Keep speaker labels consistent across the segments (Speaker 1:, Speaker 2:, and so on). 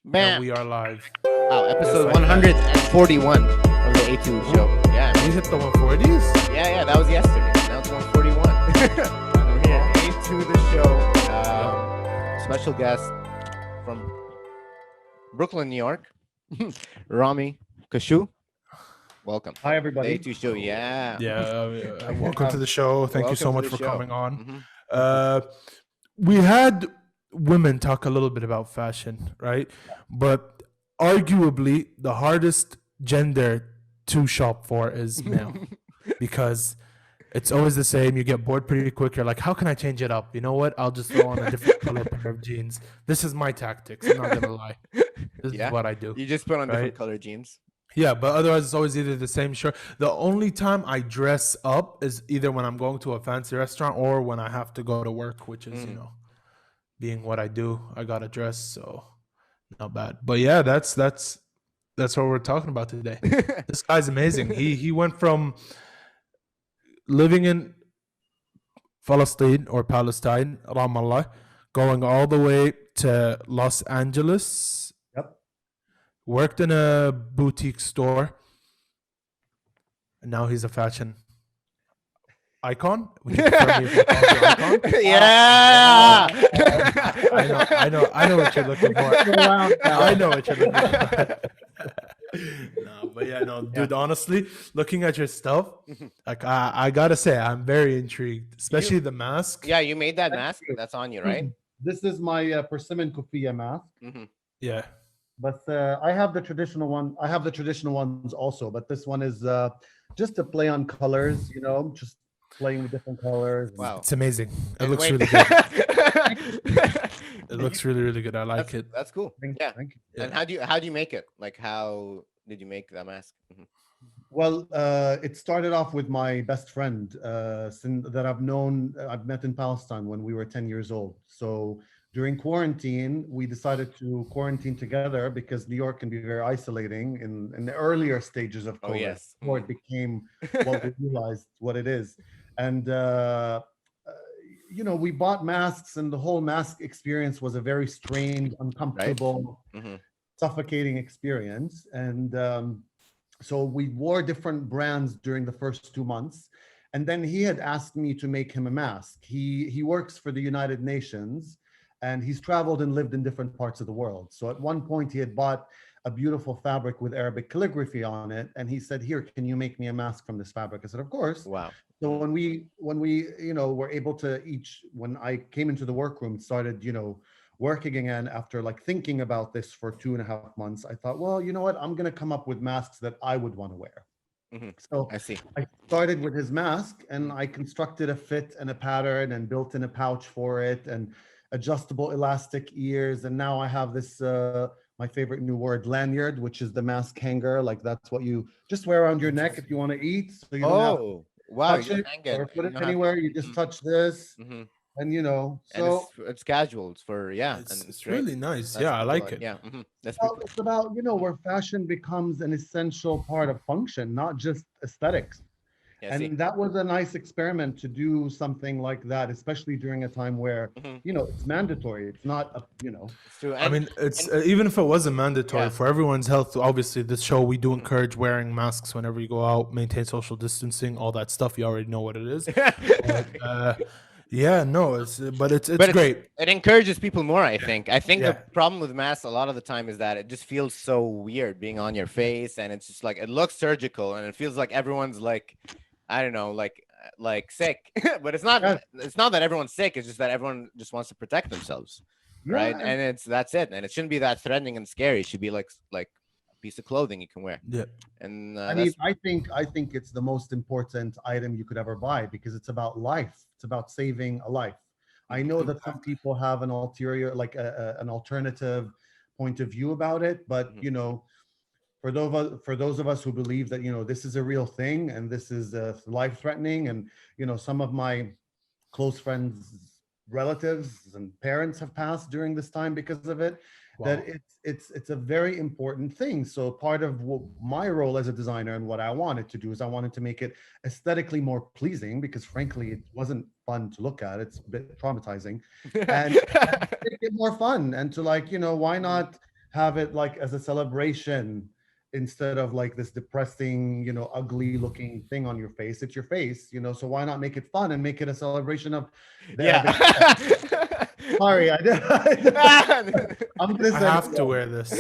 Speaker 1: And
Speaker 2: Bam.
Speaker 1: we are live.
Speaker 2: Wow,
Speaker 1: Just
Speaker 2: episode
Speaker 1: like that.
Speaker 2: 141 of the A2 show. Yeah,
Speaker 1: We hit the 140s.
Speaker 2: yeah, that was yesterday. Now it's 141. We're here at A2 the show. Special guest from Brooklyn, New York, Rami Kashou. Welcome.
Speaker 3: Hi,
Speaker 2: The
Speaker 3: everybody.
Speaker 2: A2 show. Yeah.
Speaker 1: Yeah. Welcome to the show. Thank you so
Speaker 2: Welcome to
Speaker 1: much
Speaker 2: the
Speaker 1: for
Speaker 2: show.
Speaker 1: coming on.
Speaker 2: Mhm.
Speaker 1: We had women talk a little bit about fashion, right? But arguably, the hardest gender to shop for is male because it's always the same. You get bored pretty quick. You're like, how can I change it up? You know what? I'll just throw on a different color pair of jeans. This is my tactics. I'm not gonna lie. This
Speaker 2: Yeah.
Speaker 1: is what I do.
Speaker 2: You just put on different
Speaker 1: Right.
Speaker 2: color jeans.
Speaker 1: Yeah, but otherwise it's always either the same shirt. The only time I dress up is either when I'm going to a fancy restaurant or when I have to go to work, which is, being what I do. I gotta dress, so not bad. But yeah, that's what we're talking about today. This guy's amazing. He went from living in Palestine, Ramallah, going all the way to Los Angeles.
Speaker 3: Yep.
Speaker 1: Worked in a boutique store. And now he's a fashion icon. Would you prefer me if I called you icon?
Speaker 2: Yeah.
Speaker 1: I know what you're looking for. I know what you're looking for. No, but yeah, no, dude. Honestly, looking at your stuff, like I gotta say, I'm very intrigued, especially the mask.
Speaker 2: Yeah, you made that mask. That's on you, right?
Speaker 3: This is my persimmon kufiyya mask,
Speaker 2: Mm-hmm.
Speaker 1: Yeah.
Speaker 3: but I have the traditional one. I have the traditional ones also, but this one is just to play on colors, just playing with different colors.
Speaker 2: Wow.
Speaker 1: It's amazing. It
Speaker 2: And
Speaker 1: looks
Speaker 2: wait-
Speaker 1: really good. It looks really, really good. I like it.
Speaker 2: That's cool.
Speaker 3: Thank
Speaker 2: Yeah.
Speaker 3: you.
Speaker 1: Yeah.
Speaker 2: And how do you make it? Like, how did you make that mask? Mhm.
Speaker 3: Well, it started off with my best friend that I've met in Palestine when we were 10 years old. So during quarantine, we decided to quarantine together because New York can be very isolating in the earlier stages of
Speaker 2: Oh,
Speaker 3: COVID
Speaker 2: yes.
Speaker 3: before it became what we realized what it is. And, we bought masks, and the whole mask experience was a very strange, uncomfortable,
Speaker 2: Mhm.
Speaker 3: suffocating experience. And so we wore different brands during the first 2 months. And then he had asked me to make him a mask. He works for the United Nations, and he's traveled and lived in different parts of the world. So at one point he had bought a beautiful fabric with Arabic calligraphy on it. And he said, here, can you make me a mask from this fabric? I said, of course.
Speaker 2: Wow.
Speaker 3: So when we were able to when I came into the workroom, started, working again after like thinking about this for 2.5 months, I thought, well, you know what? I'm going to come up with masks that I would want to wear.
Speaker 2: Mhm.
Speaker 3: So
Speaker 2: I see.
Speaker 3: I started with his mask, and I constructed a fit and a pattern and built in a pouch for it and adjustable elastic ears. And now I have this, my favorite new word, lanyard, which is the mask hanger. Like that's what you just wear around your neck if you want to eat. So you don't have to
Speaker 2: Oh, wow.
Speaker 3: touch
Speaker 2: You
Speaker 3: it
Speaker 2: hang it.
Speaker 3: or put
Speaker 2: You
Speaker 3: it
Speaker 2: don't have-
Speaker 3: anywhere. You just touch this,
Speaker 2: Mhm.
Speaker 3: and
Speaker 2: And
Speaker 3: so
Speaker 2: it's casual. It's for
Speaker 1: It's
Speaker 2: great.
Speaker 1: really nice.
Speaker 2: That's
Speaker 1: Yeah, I
Speaker 2: pretty
Speaker 1: like
Speaker 2: good.
Speaker 1: it.
Speaker 2: Yeah. Mhm. That's
Speaker 3: well,
Speaker 2: pretty
Speaker 3: it's about where fashion becomes an essential part of function, not just aesthetics.
Speaker 2: Yeah, I see.
Speaker 3: And that was a nice experiment to do something like that, especially during a time where
Speaker 2: Mhm.
Speaker 3: it's mandatory. It's not
Speaker 2: It's true.
Speaker 1: I mean, it's even if it wasn't mandatory
Speaker 2: Yeah.
Speaker 1: for everyone's health. Obviously, this show we do encourage wearing masks whenever you go out, maintain social distancing, all that stuff. You already know what it is. Yeah, no, it's
Speaker 2: But
Speaker 1: great.
Speaker 2: it encourages people more, I think. I think the
Speaker 1: Yeah.
Speaker 2: problem with masks a lot of the time is that it just feels so weird being on your face, and it's just like it looks surgical, and it feels like everyone's like, I don't know, like sick. But it's not.
Speaker 3: Yeah.
Speaker 2: It's not that everyone's sick. It's just that everyone just wants to protect themselves, right?
Speaker 3: Yeah,
Speaker 2: And that's it. And it shouldn't be that threatening and scary. It should be like a piece of clothing you can wear.
Speaker 1: Yeah,
Speaker 2: And
Speaker 3: I mean, I think it's the most important item you could ever buy because it's about life. It's about saving a life. I know that some people have an ulterior, like an alternative point of view about it, but
Speaker 2: Mhm.
Speaker 3: for those of us who believe that this is a real thing and this is life threatening, and some of my close friends, relatives, and parents have passed during this time because of it. That
Speaker 1: Wow.
Speaker 3: it's a very important thing. So part of my role as a designer and what I wanted to do is I wanted to make it aesthetically more pleasing, because frankly it wasn't fun to look at. It's a bit traumatizing, and make it more fun, and to why not have it like as a celebration instead of like this depressing, ugly looking thing on your face. It's your face, so why not make it fun and make it a celebration of
Speaker 2: Yeah.
Speaker 3: sorry, I did. I'm gonna
Speaker 1: I
Speaker 3: say
Speaker 1: have
Speaker 3: it
Speaker 1: to
Speaker 3: wrong.
Speaker 1: wear this.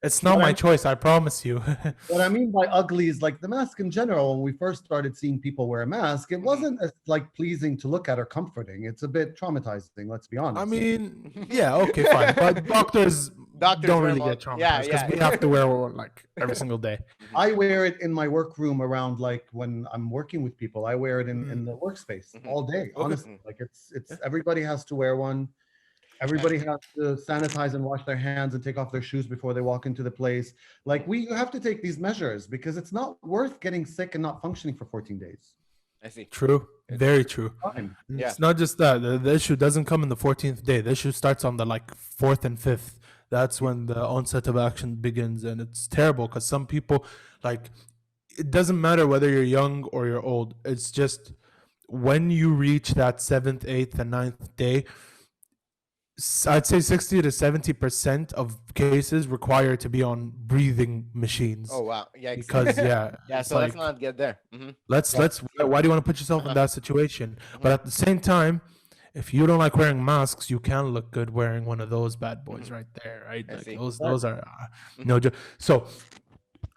Speaker 1: It's not
Speaker 3: What
Speaker 1: my
Speaker 3: I
Speaker 1: choice, I promise you.
Speaker 3: what I mean by ugly is like the mask in general. When we first started seeing people wear a mask, it wasn't as like pleasing to look at or comforting. It's a bit traumatizing, let's be honest.
Speaker 1: I mean, yeah, okay, fine. But doctors don't
Speaker 2: wear
Speaker 1: really
Speaker 2: them all-
Speaker 1: get
Speaker 2: yeah,
Speaker 1: traumatized because
Speaker 2: yeah.
Speaker 1: we have to wear one like every single day.
Speaker 3: I wear it in my workroom around like when I'm working with people. I wear it in the workspace
Speaker 2: Mhm.
Speaker 3: all day.
Speaker 1: Okay.
Speaker 3: Honestly, like it's everybody has to wear one. Everybody has to sanitize and wash their hands and take off their shoes before they walk into the place. Like we have to take these measures because it's not worth getting sick and not functioning for 14 days.
Speaker 2: I see.
Speaker 1: True. Very true.
Speaker 3: Fine.
Speaker 1: And
Speaker 2: Yeah.
Speaker 1: it's not just that. The issue doesn't come in the 14th day. The issue starts on the like 4th and 5th. That's when the onset of action begins. And it's terrible because some people, like, it doesn't matter whether you're young or you're old. It's just when you reach that 7th, 8th, and 9th day, I'd say 60 to 70% of cases require to be on breathing machines.
Speaker 2: Oh wow. Yikes.
Speaker 1: Because, yeah,
Speaker 2: Yeah.
Speaker 1: it's
Speaker 2: So let's
Speaker 1: like,
Speaker 2: not get there. Hmm.
Speaker 1: let's why do you want to put yourself in that situation?
Speaker 2: Mhm.
Speaker 1: But at the same time, if you don't like wearing masks, you can look good wearing one of those bad boys right there, right?
Speaker 2: I
Speaker 1: Like
Speaker 2: see.
Speaker 1: those are no joke. So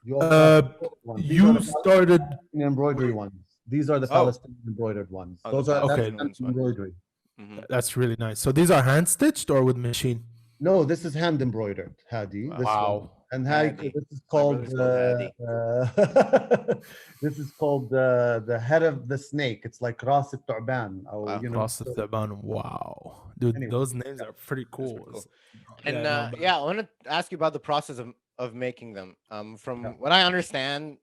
Speaker 3: You also have
Speaker 1: uh
Speaker 3: the ones. These are
Speaker 1: you
Speaker 3: the
Speaker 1: started
Speaker 3: Palestinian embroidery ones. These are the
Speaker 2: Oh.
Speaker 3: Palestinian embroidered ones.
Speaker 2: Oh,
Speaker 3: Those
Speaker 2: the
Speaker 3: are that's
Speaker 1: Okay.
Speaker 2: Palestinian
Speaker 3: hand
Speaker 2: ones. Wow.
Speaker 3: embroidery.
Speaker 2: Mhm.
Speaker 1: that's really nice. So these are hand stitched or with machine?
Speaker 3: No, this is hand embroidered, Hadi. This one.
Speaker 1: Wow.
Speaker 3: And
Speaker 2: Hadi.
Speaker 3: this is
Speaker 2: My
Speaker 3: called
Speaker 2: brother's called Hadi.
Speaker 3: this is called the head of the snake. It's like Ras al-Tu'ban.
Speaker 2: Wow.
Speaker 1: Across the
Speaker 3: So
Speaker 1: Thaban. Wow. Dude,
Speaker 3: anyway,
Speaker 1: those names are pretty
Speaker 2: That's
Speaker 1: cool.
Speaker 2: cool.
Speaker 1: Yeah,
Speaker 2: And
Speaker 1: not bad.
Speaker 2: yeah, I want to ask you about the process of making them. From
Speaker 3: yeah.
Speaker 2: what I understand,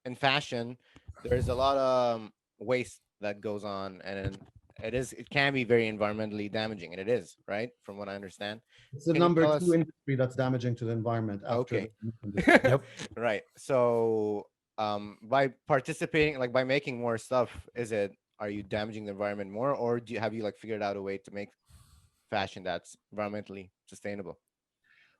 Speaker 2: in fashion, there's a lot of waste that goes on, and it can be very environmentally damaging, and it is, right? From what I understand.
Speaker 3: It's the
Speaker 2: Can you
Speaker 3: number
Speaker 2: tell
Speaker 3: two
Speaker 2: us?
Speaker 3: industry that's damaging to the environment after
Speaker 2: Okay.
Speaker 3: the meat industry.
Speaker 1: Yep.
Speaker 2: Right. So, by participating, like by making more stuff, are you damaging the environment more, or have you like figured out a way to make fashion that's environmentally sustainable?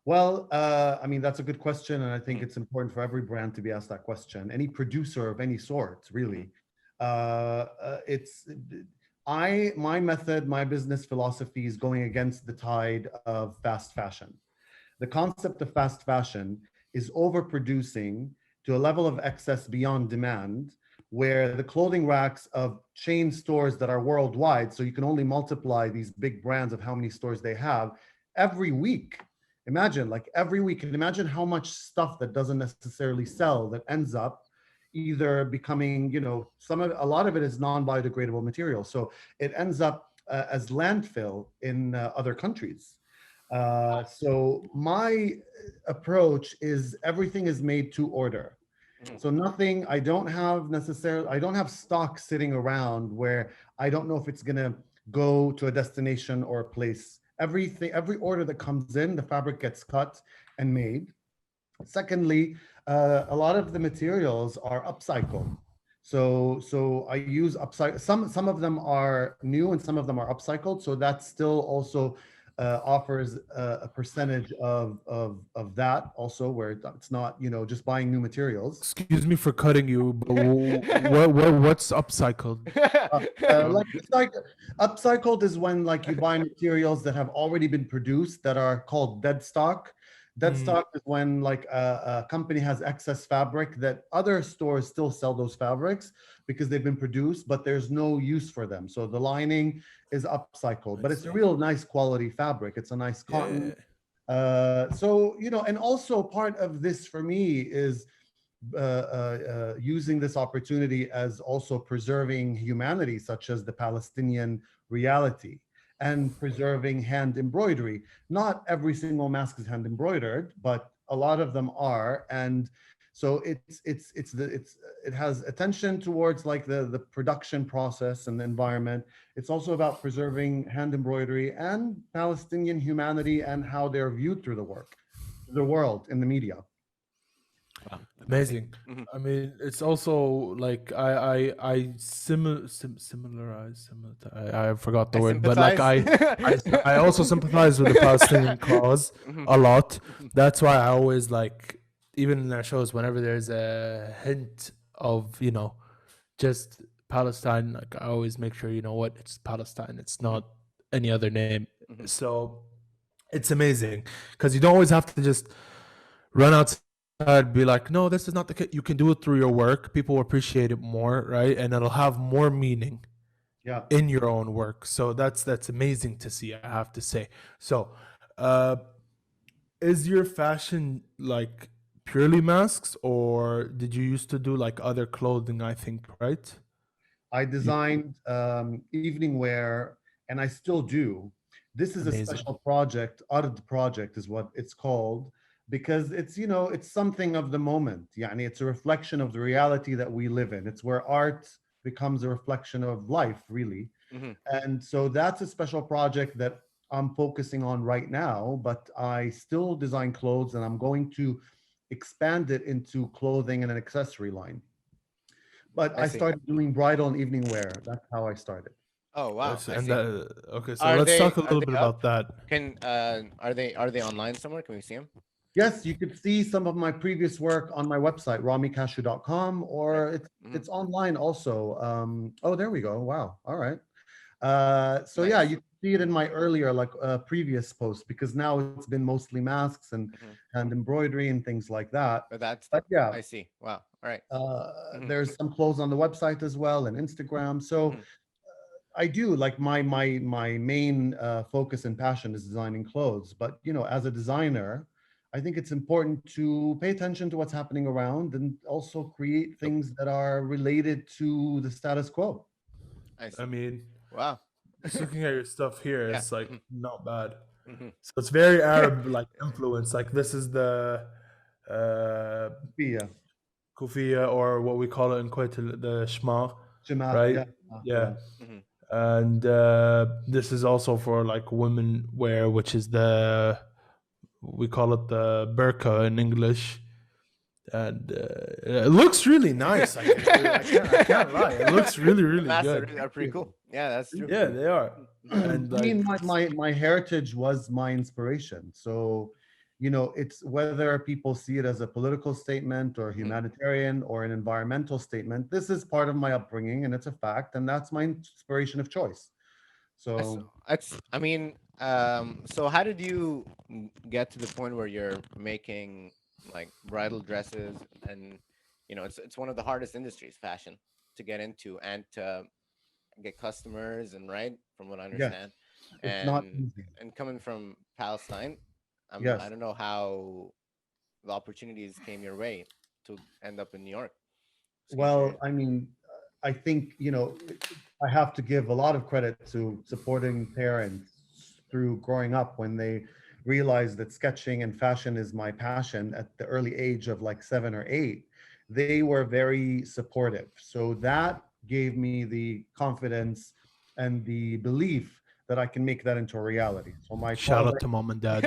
Speaker 3: Well, I mean, that's a good question. And I think
Speaker 2: Mhm.
Speaker 3: it's important for every brand to be asked that question. Any producer of any sort, really. It's my method, my business philosophy is going against the tide of fast fashion. The concept of fast fashion is overproducing to a level of excess beyond demand, where the clothing racks of chain stores that are worldwide, so you can only multiply these big brands of how many stores they have every week. Imagine, like every week, and imagine how much stuff that doesn't necessarily sell that ends up either becoming, a lot of it is non-biodegradable material. So it ends up as landfill in other countries. So my approach is everything is made to order.
Speaker 2: Mhm.
Speaker 3: So nothing, I don't have stock sitting around where I don't know if it's gonna go to a destination or a place. Every order that comes in, the fabric gets cut and made. Secondly, a lot of the materials are upcycled. So I use upcycle. Some of them are new and some of them are upcycled. So that still also offers a percentage of that also, where it's not just buying new materials.
Speaker 1: Excuse me for cutting you, but what's upcycled?
Speaker 3: Like upcycled is when like you buy materials that have already been produced that are called dead stock. Dead
Speaker 1: Mm.
Speaker 3: stock is when like a company has excess fabric that other stores still sell those fabrics because they've been produced, but there's no use for them. So the lining is upcycled, but it's a real nice quality fabric. It's a nice cotton. So and also part of this for me is using this opportunity as also preserving humanity, such as the Palestinian reality, and preserving hand embroidery. Not every single mask is hand embroidered, but a lot of them are, and so it has attention towards like the production process and the environment. It's also about preserving hand embroidery and Palestinian humanity and how they're viewed through the world in the media.
Speaker 1: Amazing.
Speaker 2: Mhm.
Speaker 1: I mean, it's also like I forgot the
Speaker 2: I
Speaker 1: word, but like
Speaker 2: sympathize.
Speaker 1: I also sympathize with the Palestinian cause
Speaker 2: Mhm.
Speaker 1: a lot. That's why I always like, even in our shows, whenever there's a hint of, just Palestine, like I always make sure, you know what, it's Palestine. It's not any other name.
Speaker 2: Mhm.
Speaker 1: So it's amazing because you don't always have to just run outside, be like, no, this is not the case. You can do it through your work. People will appreciate it more, right? And it'll have more meaning
Speaker 3: Yeah.
Speaker 1: in your own work. So that's amazing to see, I have to say. So uh is your fashion like purely masks, or did you used to do like other clothing, I think, right?
Speaker 3: I
Speaker 1: You,
Speaker 3: designed evening wear, and I still do. This is a
Speaker 1: amazing.
Speaker 3: special project. Art project is what it's called, because it's, it's something of the moment. Yani it's a reflection of the reality that we live in. It's where art becomes a reflection of life, really.
Speaker 2: Mhm.
Speaker 3: And so that's a special project that I'm focusing on right now, but I still design clothes, and I'm going to expand it into clothing and an accessory line. But
Speaker 2: I
Speaker 3: I
Speaker 2: see.
Speaker 3: started doing bridal and evening wear. That's how I started.
Speaker 2: Oh wow, I
Speaker 1: And
Speaker 2: see.
Speaker 1: okay, so
Speaker 2: Are
Speaker 1: let's
Speaker 2: they
Speaker 1: talk a
Speaker 2: are
Speaker 1: little
Speaker 2: they
Speaker 1: bit
Speaker 2: up?
Speaker 1: about that.
Speaker 2: Are they online somewhere? Can we see them?
Speaker 3: Yes, you could see some of my previous work on my website, ramikashou.com,
Speaker 2: Right.
Speaker 3: or it's
Speaker 2: Mhm.
Speaker 3: it's online also. Oh, there we go. Wow. All right. So yeah,
Speaker 2: Nice.
Speaker 3: you can see it in my earlier, like previous posts, because now it's been mostly masks
Speaker 2: Mhm.
Speaker 3: and embroidery and things like that.
Speaker 2: But that's
Speaker 3: But yeah,
Speaker 2: I see. Wow. All right. Mhm.
Speaker 3: there's some clothes on the website as well and Instagram. So
Speaker 2: Mhm.
Speaker 3: I do like my main focus and passion is designing clothes. But as a designer, I think it's important to pay attention to what's happening around and also create
Speaker 2: Yep.
Speaker 3: things that are related to the status quo.
Speaker 2: I
Speaker 1: I
Speaker 2: see.
Speaker 1: mean,
Speaker 2: Wow.
Speaker 1: just looking at your stuff here,
Speaker 2: Yeah.
Speaker 1: it's like
Speaker 2: Mhm.
Speaker 1: not bad.
Speaker 2: Mhm.
Speaker 1: So it's very Arab like influence. Like this is the uh
Speaker 3: Yeah,
Speaker 1: kufiya, or what we call it in Kuwait, the shma,
Speaker 3: Shema,
Speaker 1: right?
Speaker 3: yeah,
Speaker 1: Yeah.
Speaker 3: yeah.
Speaker 2: Mhm.
Speaker 1: And this is also for like women wear, which is the, we call it the burqa in English. And it looks really nice. Like I can't lie. It looks really,
Speaker 2: The
Speaker 1: really
Speaker 2: masks
Speaker 1: good.
Speaker 2: are pretty cool. Yeah, that's true.
Speaker 1: Yeah, they are.
Speaker 2: Mhm.
Speaker 1: And
Speaker 3: I mean,
Speaker 1: like,
Speaker 3: my heritage was my inspiration. So, it's whether people see it as a political statement or
Speaker 2: Mhm.
Speaker 3: humanitarian or an environmental statement. This is part of my upbringing, and it's a fact, and that's my inspiration of choice.
Speaker 2: That's,
Speaker 3: So,
Speaker 2: I mean, so how did you get to the point where you're making like bridal dresses, and it's one of the hardest industries, fashion, to get into and to get customers, and right, from what I
Speaker 3: yes,
Speaker 2: understand,
Speaker 3: it's not
Speaker 2: and
Speaker 3: easy.
Speaker 2: coming from Palestine, I
Speaker 3: Yes.
Speaker 2: don't know how the opportunities came your way to end up in New York. Just kind of
Speaker 3: Well,
Speaker 2: curious.
Speaker 3: I mean, I think, I have to give a lot of credit to supporting parents through growing up when they realized that sketching and fashion is my passion at the early age of like 7 or 8. They were very supportive. So that gave me the confidence and the belief that I can make that into a reality. So my
Speaker 1: shout out
Speaker 3: father,
Speaker 1: to mom and dad.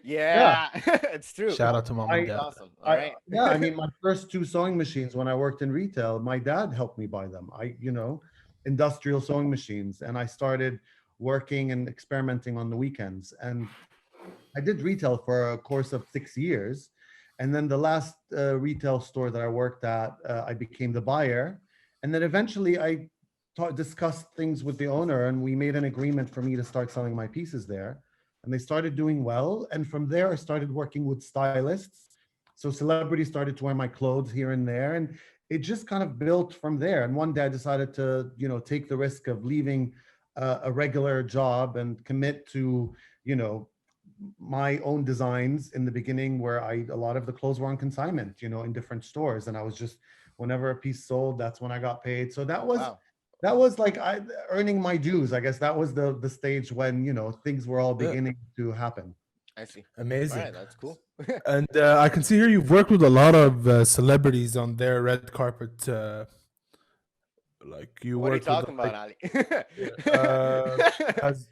Speaker 3: yeah,
Speaker 2: Yeah, it's true.
Speaker 1: Shout out to mom and
Speaker 3: I
Speaker 2: That's
Speaker 1: dad.
Speaker 2: awesome. All right.
Speaker 3: yeah, I mean, my first two sewing machines when I worked in retail, my dad helped me buy them. Industrial sewing machines, and I started working and experimenting on the weekends. And I did retail for a course of 6 years, and then the last retail store that I worked at, I became the buyer, and then eventually I discussed things with the owner, and we made an agreement for me to start selling my pieces there, and they started doing well. And from there, I started working with stylists. So celebrities started to wear my clothes here and there, and it just kind of built from there. And one day I decided to, take the risk of leaving a regular job and commit to, you know, my own designs in the beginning, where a lot of the clothes were on consignment, in different stores, and I was just, whenever a piece sold, that's when I got paid. So
Speaker 2: Wow.
Speaker 3: that was like I earning my dues. I guess that was the stage when things were all
Speaker 1: Yeah,
Speaker 3: beginning to happen.
Speaker 2: I see. All
Speaker 1: amazing.
Speaker 2: right, that's cool.
Speaker 1: And I can see here you've worked with a lot of celebrities on their red carpet. Like you
Speaker 2: What are you
Speaker 1: worked with
Speaker 2: talking
Speaker 1: like
Speaker 2: about, Ali?
Speaker 1: has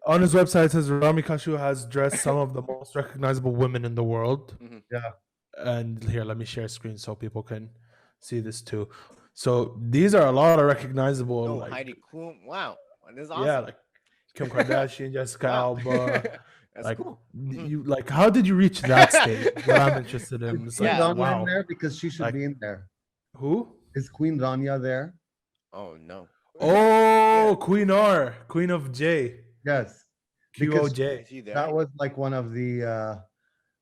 Speaker 1: on his website, it says Rami Kashou has dressed some of the most recognizable women in the world.
Speaker 2: Mhm.
Speaker 3: Yeah.
Speaker 1: and here, let me share screen so people can see this too. So these are a lot of recognizable,
Speaker 2: Oh,
Speaker 1: like,
Speaker 2: Heidi Klum. Wow. This is
Speaker 1: yeah,
Speaker 2: awesome.
Speaker 1: like Kim Kardashian, Jessica
Speaker 2: Wow.
Speaker 1: Alba.
Speaker 2: That's
Speaker 1: Like,
Speaker 2: cool. Mhm.
Speaker 1: you, like, how did you reach that stage? What I'm interested
Speaker 3: Is
Speaker 1: in. It's
Speaker 3: Queen
Speaker 1: like,
Speaker 2: Yeah.
Speaker 3: Rania in
Speaker 1: wow,
Speaker 3: there? Because she should
Speaker 1: like,
Speaker 3: be in there.
Speaker 1: who?
Speaker 3: Is Queen Rania there?
Speaker 2: Oh no.
Speaker 1: Oh, Queen R, Queen of J,
Speaker 3: Yes, because
Speaker 1: QOJ.
Speaker 2: Is he there?
Speaker 3: that was like one of the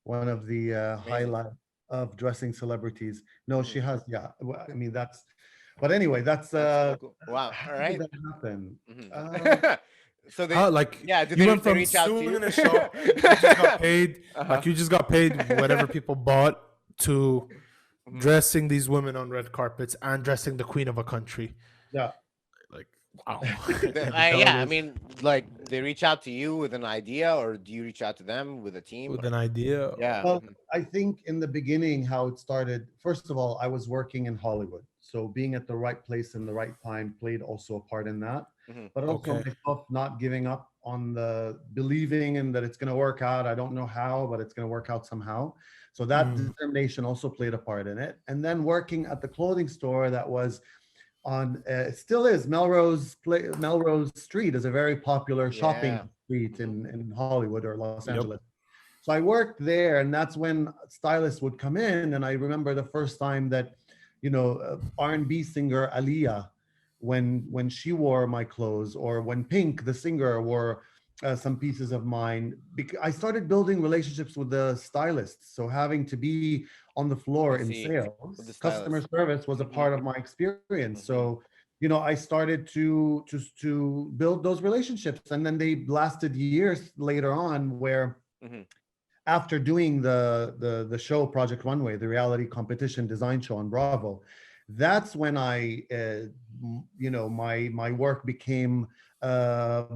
Speaker 2: Amazing.
Speaker 3: highlight of dressing celebrities. No, she
Speaker 2: Mhm.
Speaker 3: has. Yeah, well, I mean that's. But anyway, that's
Speaker 2: That's so cool. Wow.
Speaker 3: how
Speaker 2: All
Speaker 3: did
Speaker 2: right.
Speaker 3: that happen?
Speaker 2: Mhm. So they,
Speaker 1: How, like,
Speaker 2: yeah, did
Speaker 1: you went
Speaker 2: they
Speaker 1: from
Speaker 2: reach out to
Speaker 1: suing
Speaker 2: you?
Speaker 1: in a shop and you just got paid,
Speaker 2: Uh-huh.
Speaker 1: like you just got paid whatever people bought, to
Speaker 2: Mhm.
Speaker 1: dressing these women on red carpets and dressing the queen of a country.
Speaker 3: Yeah.
Speaker 1: Like, wow. And
Speaker 2: Yeah, I
Speaker 1: nowadays,
Speaker 2: mean, like they reach out to you with an idea, or do you reach out to them with a team?
Speaker 1: with
Speaker 2: Or,
Speaker 1: an idea,
Speaker 2: yeah.
Speaker 3: Well, I think in the beginning, how it started, first of all, I was working in Hollywood. So being at the right place in the right time played also a part in that.
Speaker 2: Mhm.
Speaker 3: But also
Speaker 1: okay.
Speaker 3: myself not giving up on the believing in that it's going to work out. I don't know how, but it's going to work out somehow. So that
Speaker 1: Mm,
Speaker 3: determination also played a part in it. And then working at the clothing store that was on, it still is Melrose Street is a very popular
Speaker 2: Yeah.
Speaker 3: shopping street
Speaker 2: Mhm.
Speaker 3: in Hollywood or Los
Speaker 1: yep.
Speaker 3: Angeles. So I worked there, and that's when stylists would come in. And I remember the first time that, R&B singer Aaliyah, when she wore my clothes, or when Pink, the singer, wore some pieces of mine. I started building relationships with the stylists. So having to be on the
Speaker 2: I
Speaker 3: floor in
Speaker 2: see. With the
Speaker 3: sales, customer
Speaker 2: stylist.
Speaker 3: service was a
Speaker 2: Mhm.
Speaker 3: part of my experience.
Speaker 2: Mhm.
Speaker 3: So I started to build those relationships, and then they lasted years later on, where
Speaker 2: Mhm.
Speaker 3: after doing the show Project Runway, the reality competition design show on Bravo, that's when my work became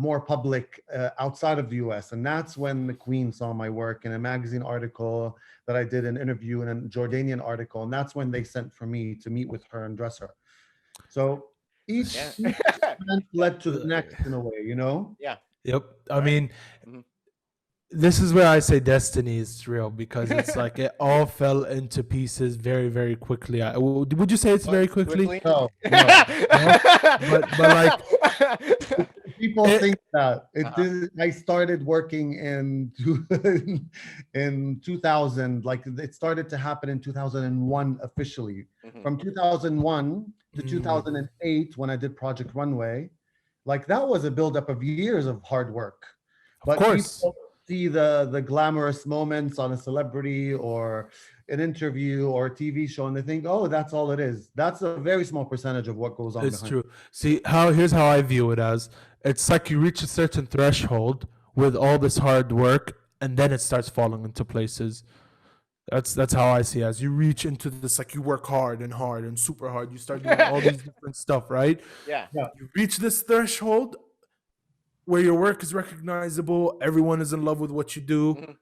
Speaker 3: more public outside of the U.S. And that's when the Queen saw my work in a magazine article that I did an interview in a Jordanian article, and that's when they sent for me to meet with her and dress her. So
Speaker 2: Yeah.
Speaker 3: each event led to the
Speaker 1: Uh,
Speaker 3: next in a way.
Speaker 2: Yeah.
Speaker 1: yep. I
Speaker 2: All right.
Speaker 1: mean,
Speaker 2: Mhm.
Speaker 1: this is where I say destiny is real, because it's like it all fell into pieces very, very quickly. Would you say it's
Speaker 2: What?
Speaker 1: very quickly?
Speaker 2: Quickly?
Speaker 3: No, no.
Speaker 1: No, but like
Speaker 3: People
Speaker 1: it.
Speaker 3: think that it
Speaker 2: Uh-huh.
Speaker 3: did. I started working in 2000. Like it started to happen in 2001 officially.
Speaker 2: Mhm.
Speaker 3: From 2001 to
Speaker 1: Mm,
Speaker 3: 2008, when I did Project Runway, like that was a buildup of years of hard work.
Speaker 1: of
Speaker 3: But
Speaker 1: course.
Speaker 3: people see the glamorous moments on a celebrity or an interview or a TV show, and they think, oh, that's all it is. That's a very small percentage of what goes on
Speaker 1: It's
Speaker 3: behind.
Speaker 1: true. See, here's how I view it as, it's like you reach a certain threshold with all this hard work, and then it starts falling into places. That's how I see it. As you reach into this, like you work hard and super hard, you start doing all these different stuff, right?
Speaker 2: Yeah.
Speaker 3: Yeah.
Speaker 1: You reach this threshold where your work is recognizable, everyone is in love with what you do,
Speaker 2: Mhm.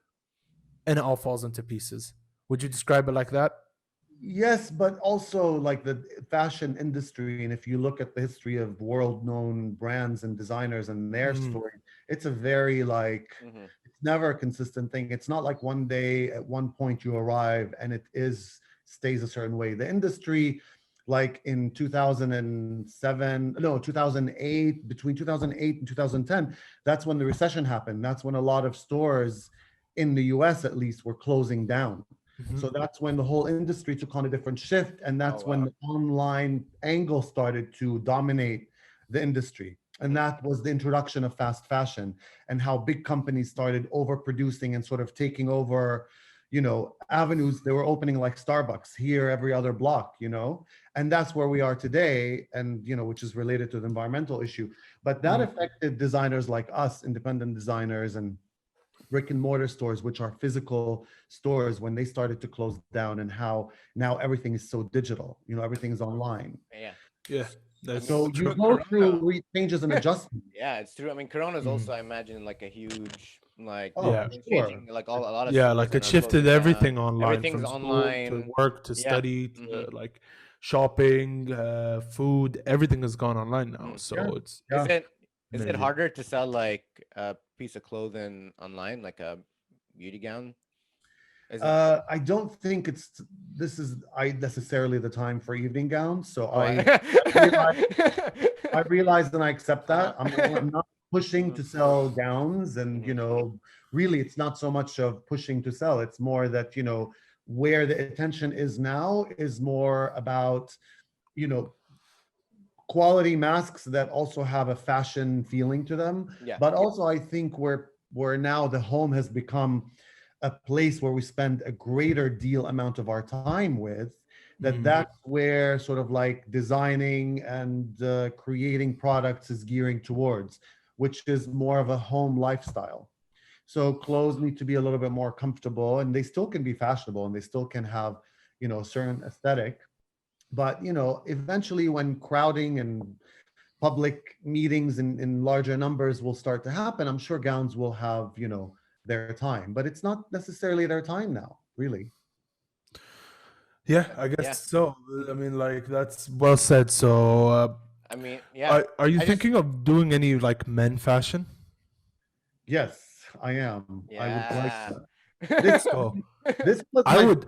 Speaker 1: and it all falls into pieces. Would you describe it like that?
Speaker 3: Yes, but also like the fashion industry, and if you look at the history of world-known brands and designers and their
Speaker 1: Mm,
Speaker 3: story, it's a very like
Speaker 2: Mhm.
Speaker 3: it's never a consistent thing. It's not like one day at one point you arrive and it is stays a certain way. The industry, like in 2007, no, 2008, between 2008 and 2010, that's when the recession happened. That's when a lot of stores in the US at least were closing down.
Speaker 1: mhm.
Speaker 3: So that's when the whole industry took on a different shift, and
Speaker 2: Oh
Speaker 3: that's when
Speaker 2: wow.
Speaker 3: the online angle started to dominate the industry. And
Speaker 2: Mhm.
Speaker 3: that was the introduction of fast fashion, and how big companies started overproducing and sort of taking over, avenues. They were opening like Starbucks here every other block. And that's where we are today, and which is related to the environmental issue. But that
Speaker 1: Mm.
Speaker 3: affected designers like us, independent designers, and brick and mortar stores, which are physical stores, when they started to close down, and how now everything is so digital. Everything is online.
Speaker 2: Yeah.
Speaker 1: Yeah,
Speaker 2: I
Speaker 1: that's
Speaker 2: mean,
Speaker 3: So you
Speaker 1: true.
Speaker 3: go
Speaker 2: Corona.
Speaker 3: through changes and adjustments.
Speaker 2: Yeah, it's true. I mean, Corona is
Speaker 1: Mm.
Speaker 2: also, I imagine, like a huge, like
Speaker 3: Oh,
Speaker 1: Yeah,
Speaker 3: for sure.
Speaker 2: changing, like a lot of
Speaker 1: yeah,
Speaker 2: stores
Speaker 1: like
Speaker 2: that
Speaker 1: it
Speaker 2: are
Speaker 1: shifted
Speaker 2: closing down.
Speaker 1: everything online,
Speaker 2: Everything's
Speaker 1: from school to
Speaker 2: online.
Speaker 1: work to
Speaker 2: Yeah.
Speaker 1: study
Speaker 2: Hmm.
Speaker 1: to like shopping, food. Everything has gone online now.
Speaker 2: Hmm.
Speaker 3: Yeah,
Speaker 1: So it's
Speaker 2: Is
Speaker 3: yeah.
Speaker 2: it
Speaker 1: amazing.
Speaker 2: harder to sell like a piece of clothing online, like a beauty gown? Is it?
Speaker 3: I don't think this is I necessarily the time for evening gowns. So
Speaker 2: Oh,
Speaker 3: I realize and I accept that. I'm not pushing
Speaker 2: Mhm.
Speaker 3: to sell gowns, and
Speaker 2: Mhm.
Speaker 3: really, it's not so much of pushing to sell. It's more that where the attention is now is more about you know quality masks that also have a fashion feeling to them.
Speaker 2: Yeah.
Speaker 3: But also, I think where now the home has become a place where we spend a greater deal amount of our time with,
Speaker 1: Mm.
Speaker 3: that's where sort of like designing and creating products is gearing towards, which is more of a home lifestyle. So clothes need to be a little bit more comfortable, and they still can be fashionable, and they still can have a certain aesthetic. But eventually, when crowding and public meetings in larger numbers will start to happen, I'm sure gowns will have their time, but it's not necessarily their time now, really.
Speaker 1: Yeah, I guess
Speaker 2: Yeah.
Speaker 1: so. I mean, like that's well said. So,
Speaker 2: I mean, yeah.
Speaker 1: are you
Speaker 2: I just,
Speaker 1: thinking of doing any like men fashion?
Speaker 3: Yes, I am. I would like
Speaker 2: yeah.
Speaker 3: that. This
Speaker 1: So,
Speaker 3: this was
Speaker 1: I
Speaker 3: my
Speaker 1: would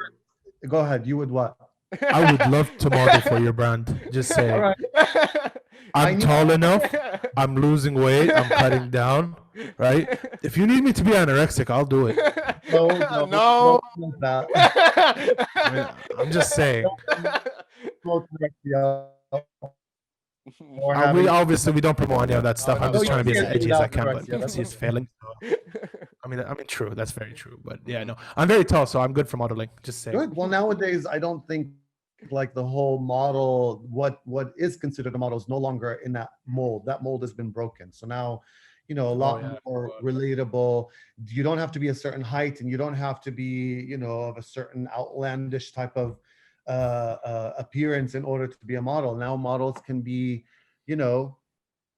Speaker 3: go ahead. You would what?
Speaker 1: I would love to model for your brand. Just
Speaker 3: All
Speaker 1: saying.
Speaker 3: right. I
Speaker 1: I'm
Speaker 3: need
Speaker 1: tall enough. I'm losing weight. I'm cutting down. Right. If you need me to be anorexic, I'll do it.
Speaker 3: no,
Speaker 2: No.
Speaker 3: don't promote that.
Speaker 1: I mean, I'm just saying.
Speaker 3: Don't promote anorexia or having.
Speaker 1: We obviously we don't promote any of that
Speaker 2: Oh
Speaker 1: stuff. I'm
Speaker 2: no,
Speaker 3: No,
Speaker 1: just
Speaker 3: you
Speaker 1: trying to be as
Speaker 3: can't do
Speaker 1: edgy as I
Speaker 3: without
Speaker 1: can, but
Speaker 3: anorexia.
Speaker 1: because
Speaker 3: That's
Speaker 1: he's
Speaker 3: okay.
Speaker 1: failing. So, I mean, true. That's very true. But yeah, no, I'm very tall, so I'm good for modeling. Just saying.
Speaker 3: Good. Well, nowadays, I don't think like the whole model, what is considered a model is no longer in that mold. That mold has been broken. So now, a
Speaker 1: Oh
Speaker 3: lot
Speaker 1: yeah.
Speaker 3: more relatable. You don't have to be a certain height, and you don't have to be, of a certain outlandish type of appearance in order to be a model. Now models can be, you know,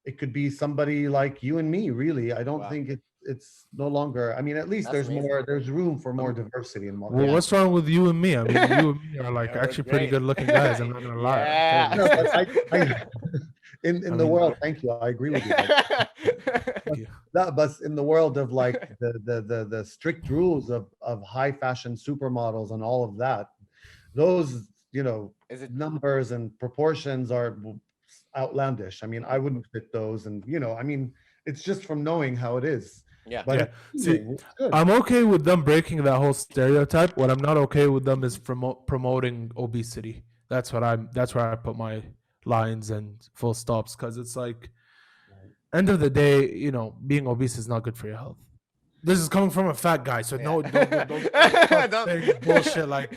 Speaker 3: it could be somebody like you and me, really. I don't
Speaker 2: Wow,
Speaker 3: think it's no longer. I mean, at least
Speaker 2: that's amazing.
Speaker 3: there's room for more
Speaker 1: Um,
Speaker 3: diversity in
Speaker 1: Well,
Speaker 2: Yeah.
Speaker 1: what's wrong with you and me? I mean, you and me are like
Speaker 2: Yeah, we're
Speaker 1: actually pretty
Speaker 2: great.
Speaker 1: good looking guys. I'm not gonna lie. I'll tell you,
Speaker 2: Yeah.
Speaker 3: No,
Speaker 1: let's
Speaker 3: but
Speaker 1: face it.
Speaker 3: I
Speaker 1: I
Speaker 3: in the
Speaker 1: mean,
Speaker 3: world, thank you. I agree with you.
Speaker 1: thank you.
Speaker 3: But in the world of like the strict rules of high fashion supermodels and all of that, those
Speaker 2: Is it?
Speaker 3: numbers and proportions are outlandish. I mean, I
Speaker 2: Mhm.
Speaker 3: wouldn't fit those, and I mean, it's just from knowing how it is.
Speaker 2: Yeah.
Speaker 3: But
Speaker 1: Yeah.
Speaker 3: it's
Speaker 1: See,
Speaker 3: appealing, it's good.
Speaker 1: I'm okay with them breaking that whole stereotype. What I'm not okay with them is promoting obesity. That's where I put my lines and full stops, because it's like end of the day, being obese is not good for your health. This is coming from a fat guy, so
Speaker 2: Yeah.
Speaker 1: no, don't start
Speaker 2: Don't.
Speaker 1: saying bullshit like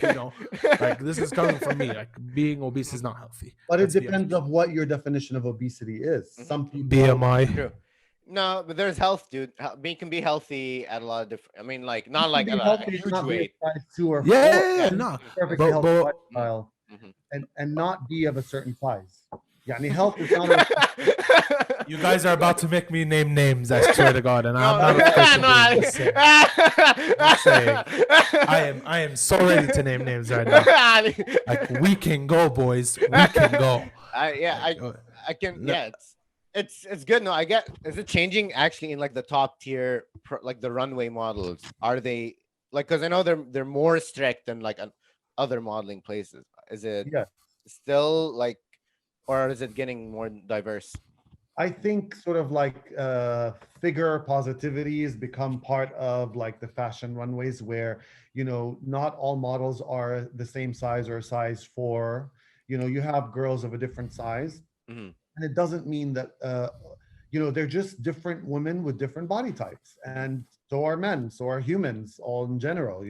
Speaker 1: this is coming from me. Like being obese is not healthy.
Speaker 3: But it
Speaker 1: Let's be
Speaker 3: depends
Speaker 1: honest.
Speaker 3: of what your definition of obesity is.
Speaker 2: Mhm.
Speaker 3: Some people,
Speaker 1: BMI.
Speaker 2: True. No, but there's health, dude. Being can be healthy at a lot of different. I mean, like
Speaker 3: you
Speaker 2: not
Speaker 3: can
Speaker 2: like
Speaker 3: be
Speaker 2: a
Speaker 3: healthy and
Speaker 2: huge
Speaker 3: not be a
Speaker 2: weight.
Speaker 3: size 2 or
Speaker 1: Yeah,
Speaker 3: 4,
Speaker 1: yeah, yeah,
Speaker 2: Yeah.
Speaker 1: no,
Speaker 3: perfectly
Speaker 1: but
Speaker 3: healthy
Speaker 2: Mm,
Speaker 3: lifestyle,
Speaker 2: mhm.
Speaker 3: and not be of a certain size. Yani health is not a
Speaker 1: you guys are about to make me name names. I swear to God, and I'm
Speaker 2: No,
Speaker 1: not officially
Speaker 2: no.
Speaker 1: just saying. Just saying. I am so ready to name names right now. Like we can go, boys. We can go.
Speaker 2: Yeah,
Speaker 1: Like,
Speaker 2: I can.
Speaker 1: no,
Speaker 2: Yeah, it's good. No, I get. Is it changing actually in like the top tier, like the runway models? Are they like? Because I know they're more strict than like other modeling places. Is it
Speaker 3: yeah.
Speaker 2: still like, or is it getting more diverse?
Speaker 3: I think sort of like figure positivity has become part of like the fashion runways where, not all models are the same size or size 4. You have girls of a different size.
Speaker 2: Hmm.
Speaker 3: And it doesn't mean that, they're just different women with different body types.
Speaker 2: Hmm.
Speaker 3: And so are men, so are humans, all in general.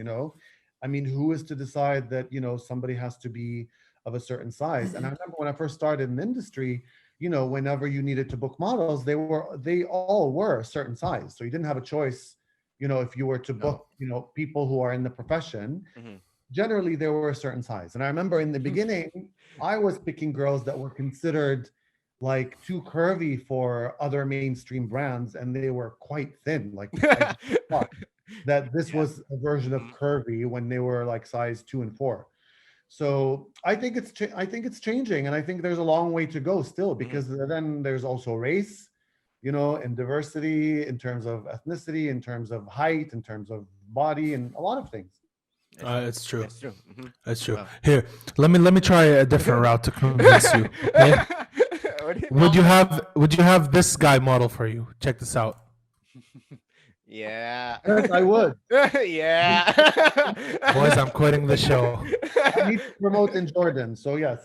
Speaker 3: I mean, who is to decide that, somebody has to be of a certain size? And I remember when I first started in the industry, whenever you needed to book models, they all were a certain size. So you didn't have a choice, if you were to
Speaker 2: No.
Speaker 3: book, people who are in the profession.
Speaker 2: Hmm.
Speaker 3: Generally, they were a certain size. And I remember in the beginning, I was picking girls that were considered like too curvy for other mainstream brands, and they were quite thin. Like I thought that this
Speaker 2: Yeah.
Speaker 3: was a version of
Speaker 2: Mhm.
Speaker 3: curvy when they were like size 2 and 4. So I think it's changing, and I think there's a long way to go still,
Speaker 2: Mhm.
Speaker 3: because then there's also race, and diversity in terms of ethnicity, in terms of height, in terms of body, and a lot of things.
Speaker 1: It's true.
Speaker 2: It's true.
Speaker 1: It's true.
Speaker 2: Wow.
Speaker 1: Here, let me try a different route to convince you. Okay?
Speaker 2: What do you
Speaker 1: Would you have this guy model for you? Check this out.
Speaker 2: Yeah.
Speaker 3: Yes, I would.
Speaker 2: Yeah.
Speaker 1: Boys, I'm quitting the show.
Speaker 3: I need to promote in Jordan. So yes.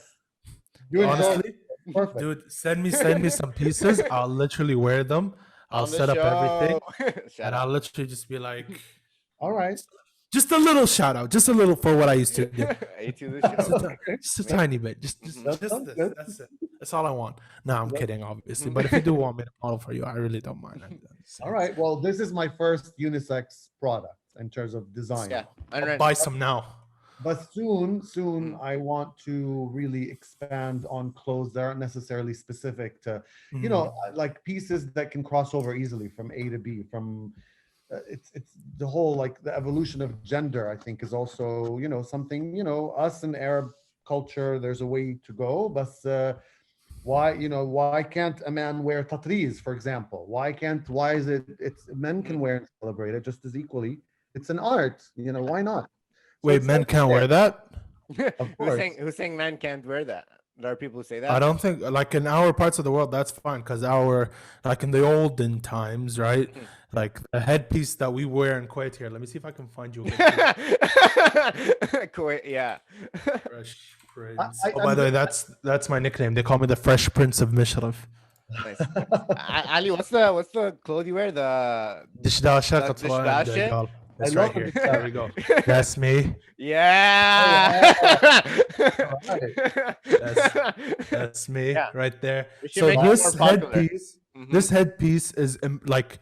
Speaker 3: You in Jordan.
Speaker 1: Honestly,
Speaker 3: Perfect.
Speaker 1: dude, send me some pieces. I'll literally wear them. I'll
Speaker 2: On the
Speaker 1: set up everything,
Speaker 2: show. Shut
Speaker 1: and
Speaker 2: up.
Speaker 1: I'll literally just be like,
Speaker 3: All right.
Speaker 1: just a little shout out, just a little for what I used to do.
Speaker 2: A to the
Speaker 1: Just
Speaker 2: show.
Speaker 1: just a tiny bit. Just
Speaker 3: That
Speaker 1: this.
Speaker 3: sounds good.
Speaker 1: That's it. That's all I want. No, I'm kidding, obviously. But if you do want me to model for you, I really don't mind.
Speaker 3: All right. Well, this is my first unisex product in terms of design.
Speaker 2: Yeah.
Speaker 1: I'll buy some now.
Speaker 3: But soon, I want to really expand on clothes that aren't necessarily specific to, you know, like pieces that can cross over easily from A to B. From it's the whole like the evolution of gender. I think is also something us in Arab culture. There's a way to go, but why can't a man wear tatris, for example? Why is it? It's men can wear and celebrate it just as equally. It's an art. Why not?
Speaker 1: Wait, men can't wear that?
Speaker 2: Who's saying men can't wear that? There are people who say that.
Speaker 1: I don't think, like in our parts of the world, that's fine because like in the olden times, right? Like the headpiece that we wear in Kuwait here. Let me see if I can find you.
Speaker 2: Cool. Yeah.
Speaker 1: Fresh Prince. By the way, that's my nickname. They call me the Fresh Prince of Mishraf.
Speaker 2: Nice. Ali, what's the clothes you wear? The
Speaker 1: Dishdasha,
Speaker 2: dishdasha?
Speaker 1: Qatwa, That's
Speaker 3: I
Speaker 1: right
Speaker 3: love
Speaker 1: here.
Speaker 3: the
Speaker 1: There we go. That's me.
Speaker 2: Yeah.
Speaker 1: That's me
Speaker 2: Yeah.
Speaker 1: right there.
Speaker 2: We should
Speaker 1: So
Speaker 2: make it
Speaker 1: this
Speaker 2: more popular.
Speaker 1: headpiece,
Speaker 2: Mhm.
Speaker 1: this headpiece is like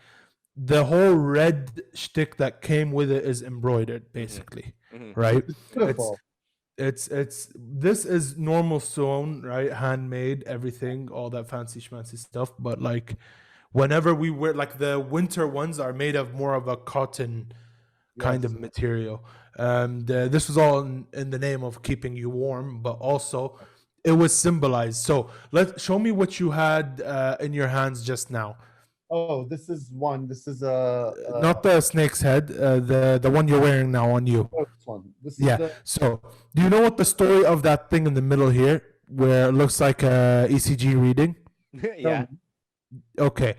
Speaker 1: the whole red shtick that came with it is embroidered, basically,
Speaker 2: Mhm.
Speaker 1: right?
Speaker 3: Beautiful.
Speaker 1: It's this is normal sewn, right? Handmade, everything, all that fancy schmancy stuff. But like, whenever we wear, like the winter ones are made of more of a cotton kind of material. This was all in the name of keeping you warm, but also it was symbolized. So show me what you had in your hands just now.
Speaker 3: Oh, this is one. This is
Speaker 1: Not the snake's head, the one you're wearing now on you.
Speaker 3: this one. This is
Speaker 1: Yeah.
Speaker 3: the,
Speaker 1: So, do you know what the story of that thing in the middle here, where it looks like a ECG reading?
Speaker 2: Yeah.
Speaker 1: Okay.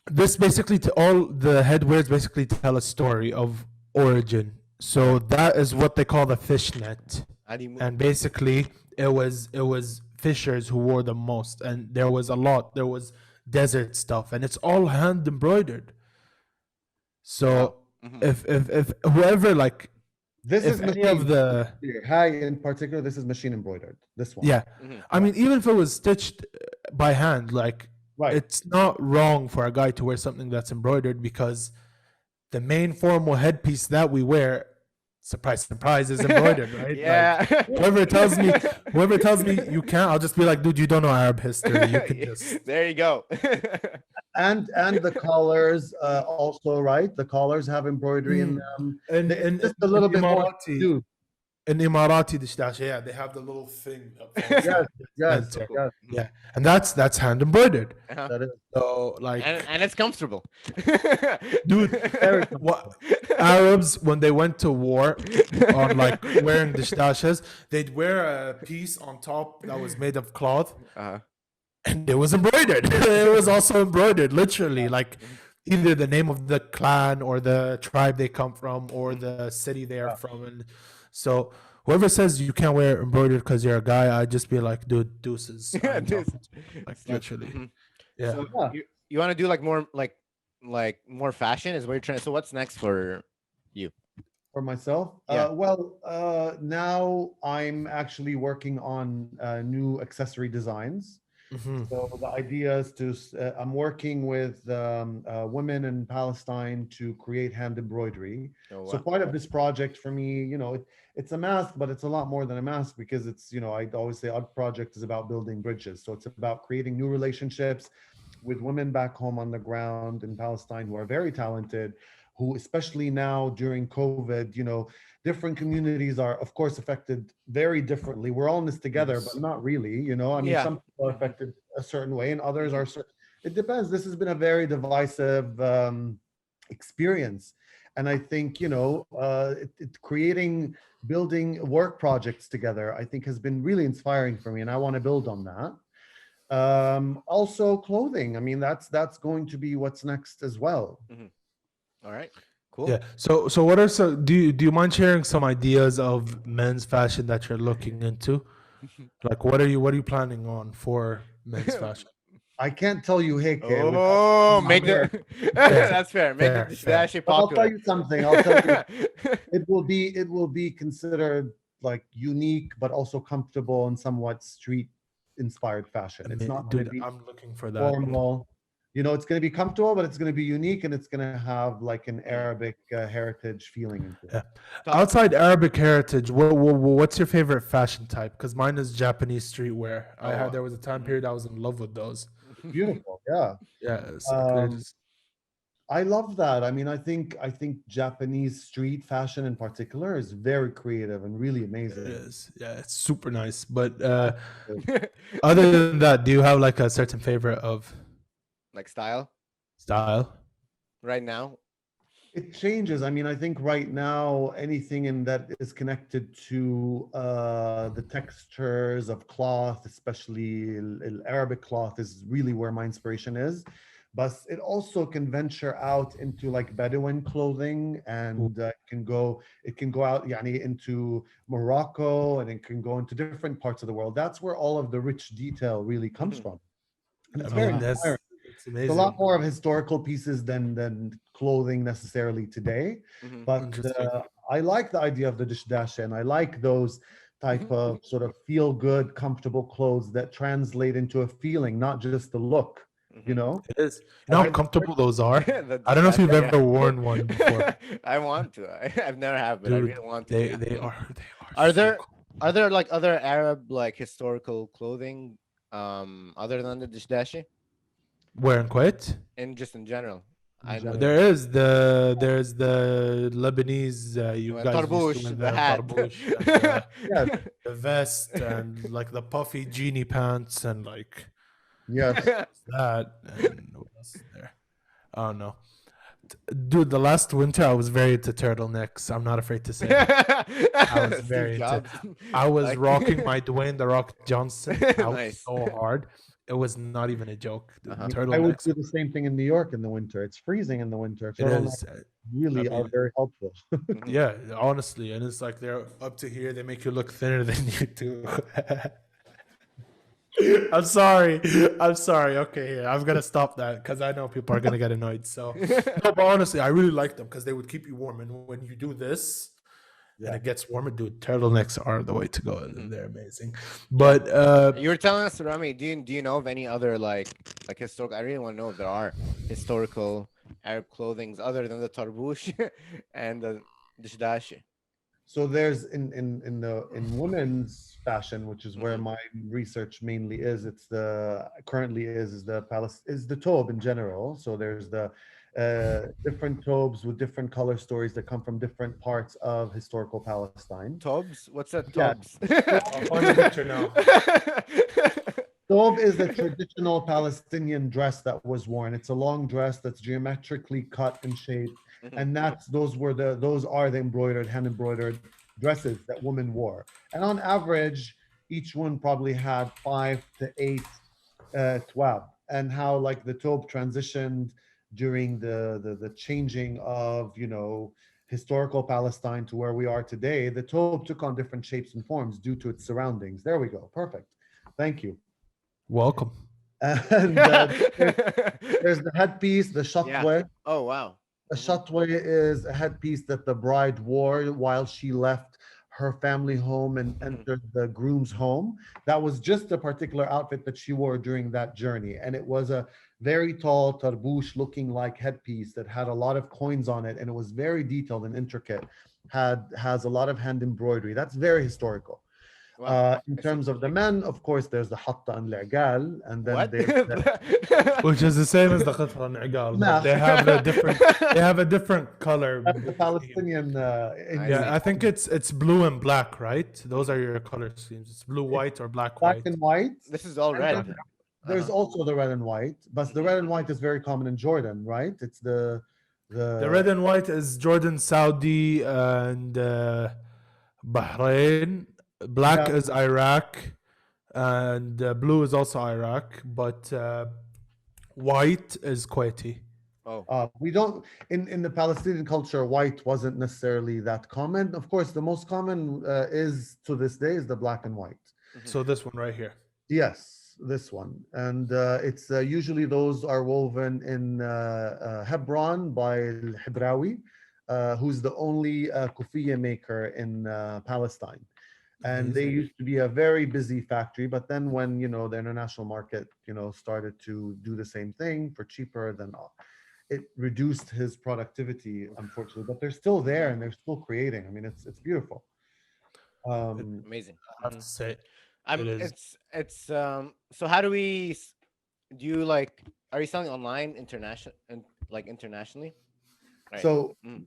Speaker 1: This basically, all the headwears basically tell a story of origin. So that is what they call the fishnet.
Speaker 2: Ali,
Speaker 1: And basically, it was fishers who wore them most, and there was a lot. There was desert stuff, and it's all hand embroidered. So if whoever like
Speaker 3: this
Speaker 1: if
Speaker 3: is
Speaker 1: any
Speaker 3: machine
Speaker 1: of the
Speaker 3: Hi in particular. This is machine embroidered. This one.
Speaker 1: yeah, I mean even if it was stitched by hand, like
Speaker 3: Right.
Speaker 1: it's not wrong for a guy to wear something that's embroidered because the main formal headpiece that we wear, surprise surprise, is embroidered, right?
Speaker 2: Yeah.
Speaker 1: Like, whoever tells me you can't, I'll just be like, dude, you don't know Arab history. You can just
Speaker 2: There you go.
Speaker 3: And the collars also, right? The collars have embroidery in them.
Speaker 1: and
Speaker 3: Just a little bit more.
Speaker 1: Emirati,
Speaker 3: Dude.
Speaker 1: in Emirati dishdasha, yeah, they have the little thing up front.
Speaker 3: Yes, yes,
Speaker 1: Center.
Speaker 3: yes.
Speaker 1: Yeah, and that's hand embroidered.
Speaker 2: Uh-huh.
Speaker 3: That is
Speaker 1: So like,
Speaker 2: And it's comfortable.
Speaker 1: dude,
Speaker 3: very
Speaker 1: what Arabs when they went to war on like wearing dishdashas, they'd wear a piece on top that was made of cloth,
Speaker 2: Uh-huh.
Speaker 1: and it was embroidered. It was also embroidered, literally, like either the name of the clan or the tribe they come from or the city they are from. And so whoever says you can't wear embroidered because you're a guy, I'd just be like, dude, deuces. I'm
Speaker 2: Deuces.
Speaker 1: talking to you. Like literally.
Speaker 2: Mhm.
Speaker 1: Yeah.
Speaker 2: So
Speaker 3: Yeah.
Speaker 2: you want to do like more like more fashion is what you're trying. So what's next for you?
Speaker 3: for myself.
Speaker 2: Yeah.
Speaker 3: Now I'm actually working on new accessory designs.
Speaker 1: Mhm.
Speaker 3: So the idea is I'm working with women in Palestine to create hand embroidery.
Speaker 2: Oh,
Speaker 3: So
Speaker 2: wow.
Speaker 3: part of this project for me, it's a mask, but it's a lot more than a mask because it's, I always say our project is about building bridges. So it's about creating new relationships with women back home on the ground in Palestine who are very talented, who especially now during COVID, different communities are of course affected very differently. We're all in this together, but not really, I mean,
Speaker 2: Yeah.
Speaker 3: some people are affected a certain way and others are, it depends. This has been a very divisive experience. And I think, creating, building work projects together, I think has been really inspiring for me. And I want to build on that. Also clothing. I mean, that's going to be what's next as well.
Speaker 2: All right. Cool.
Speaker 1: Yeah. So what are some? Do you mind sharing some ideas of men's fashion that you're looking into? Like, what are you planning on for men's fashion?
Speaker 3: I can't tell you Heike
Speaker 2: Oh,
Speaker 3: without
Speaker 2: make
Speaker 3: here.
Speaker 2: that's fair. Make
Speaker 1: Fair,
Speaker 2: the
Speaker 1: fair.
Speaker 2: actually
Speaker 3: But I'll
Speaker 2: popular.
Speaker 3: tell you something. I'll tell you, it will be considered like unique, but also comfortable and somewhat street inspired fashion. It's not going to
Speaker 1: Dude,
Speaker 3: be
Speaker 1: I'm looking for that.
Speaker 3: formal. It's going to be comfortable, but it's going to be unique, and it's going to have like an Arabic heritage feeling into it.
Speaker 1: Yeah. Outside Arabic heritage, what's your favorite fashion type? Because mine is Japanese streetwear. There was a time period I was in love with those.
Speaker 3: Beautiful, yeah.
Speaker 1: Yeah, it's like they're just,
Speaker 3: I love that. I mean, I think Japanese street fashion in particular is very creative and really
Speaker 1: it
Speaker 3: amazing.
Speaker 1: is. Yeah, it's super nice. But other than that, do you have like a certain favorite of
Speaker 2: Like style
Speaker 1: style?
Speaker 2: right now.
Speaker 3: It changes. I mean, I think right now anything in that is connected to the textures of cloth, especially Arabic cloth, is really where my inspiration is. But it also can venture out into like Bedouin clothing, and it can go out yani, into Morocco, and it can go into different parts of the world. That's where all of the rich detail really comes from, and it's very inspiring.
Speaker 1: It's amazing.
Speaker 3: It's a lot more of historical pieces than clothing necessarily today, but I like the idea of the dishdash, and I like those type of sort of feel good, comfortable clothes that translate into a feeling, not just the look.
Speaker 1: It is. You know how comfortable those are? I don't know if you've ever worn one before.
Speaker 2: I want to. I've never have, but
Speaker 1: Dude,
Speaker 2: I really want to.
Speaker 1: They are.
Speaker 2: Are
Speaker 1: so
Speaker 2: there
Speaker 1: cool.
Speaker 2: are there like other Arab like historical clothing other than the dishdashi
Speaker 1: Where in Kuwait?
Speaker 2: and just in general? I know
Speaker 1: There's the Lebanese. You guys used to
Speaker 2: tarboush,
Speaker 1: wear
Speaker 2: the hat,
Speaker 1: tarboush and
Speaker 3: Yes,
Speaker 1: the vest and like the puffy genie pants and like
Speaker 3: yes.
Speaker 1: that. And what else is there? Oh no, dude! The last winter I was very into turtlenecks. I'm not afraid to say it. I was
Speaker 2: Steve
Speaker 1: very into.
Speaker 2: Jobs.
Speaker 1: I was
Speaker 2: Like-
Speaker 1: rocking my Dwayne the Rock Johnson out
Speaker 2: Nice.
Speaker 1: so hard. It was not even a joke. The
Speaker 2: Uh-huh.
Speaker 3: I would
Speaker 1: turtlenecks.
Speaker 3: do the same thing in New York in the winter. It's freezing in the winter.
Speaker 1: It
Speaker 3: Turtlenecks
Speaker 1: is.
Speaker 3: really
Speaker 1: I
Speaker 3: are
Speaker 1: mean-
Speaker 3: very helpful.
Speaker 1: Yeah, honestly, and it's like they're up to here. They make you look thinner than you do. I'm sorry. Okay, here I'm gonna stop that because I know people are gonna get annoyed. So, no, but honestly, I really like them because they would keep you warm. And when you do this, and it gets warmer, dude, turtlenecks are the way to go. They're amazing. But
Speaker 2: You were telling us, Rami. Do you know of any other like historical? I really want to know if there are historical Arab clothings other than the tarboush and the dishdashi.
Speaker 3: So there's in women's fashion, which is where my research mainly is. It's the tobe in general. So there's the different tobes with different color stories that come from different parts of historical Palestine.
Speaker 2: Tobes? What's that?
Speaker 3: Yeah.
Speaker 2: Tobes.
Speaker 1: I'll find a picture now.
Speaker 3: Thobe is the traditional Palestinian dress that was worn. It's a long dress that's geometrically cut and shaped, and those are the hand embroidered dresses that women wore. And on average, each one probably had 5 to 8 twab. And how like the Thobe transitioned during the changing of historical Palestine to where we are today. The Thobe took on different shapes and forms due to its surroundings. There we go. Perfect. Thank you.
Speaker 1: welcome.
Speaker 3: And there's the headpiece, the shatwe.
Speaker 2: Oh wow.
Speaker 3: The shatwe is a headpiece that the bride wore while she left her family home and entered the groom's home. That was just a particular outfit that she wore during that journey. And it was a very tall tarboush looking like headpiece that had a lot of coins on it. And it was very detailed and intricate, has a lot of hand embroidery. That's very historical.
Speaker 2: Wow.
Speaker 3: In terms of the men, of course, there's the hatta and li'gal, and then
Speaker 2: What?
Speaker 3: there's the,
Speaker 1: Which is the same as the khatra and igal.
Speaker 3: No.
Speaker 1: They have a different color.
Speaker 3: the Palestinian.
Speaker 1: Yeah, I think it's blue and black, right? Those are your color schemes. It's blue, white, or black,
Speaker 3: black
Speaker 1: white.
Speaker 3: and white.
Speaker 2: This is all red.
Speaker 3: There's also the red and white, but the red and white is very common in Jordan, right? It's the
Speaker 1: The red and white is Jordan, Saudi, and Bahrain. Black
Speaker 3: Yeah.
Speaker 1: is Iraq, and blue is also Iraq, but white is Kuwaiti.
Speaker 2: Oh.
Speaker 3: We don't in the Palestinian culture, white wasn't necessarily that common. Of course, the most common is to this day is the black and white.
Speaker 1: So this one right here.
Speaker 3: Yes, this one, and it's usually those are woven in Hebron by Al-Hibrawi, who's the only kufiya maker in Palestine. And they
Speaker 1: Amazing.
Speaker 3: used to be a very busy factory, but then when the international market started to do the same thing for cheaper, then it reduced his productivity, unfortunately. But they're still there and they're still creating. I mean, it's beautiful.
Speaker 2: Amazing.
Speaker 1: I have to say,
Speaker 2: I'm
Speaker 1: it is.
Speaker 2: it's so how do we do you like are you selling online international and like internationally? Right.
Speaker 3: So
Speaker 2: Mm.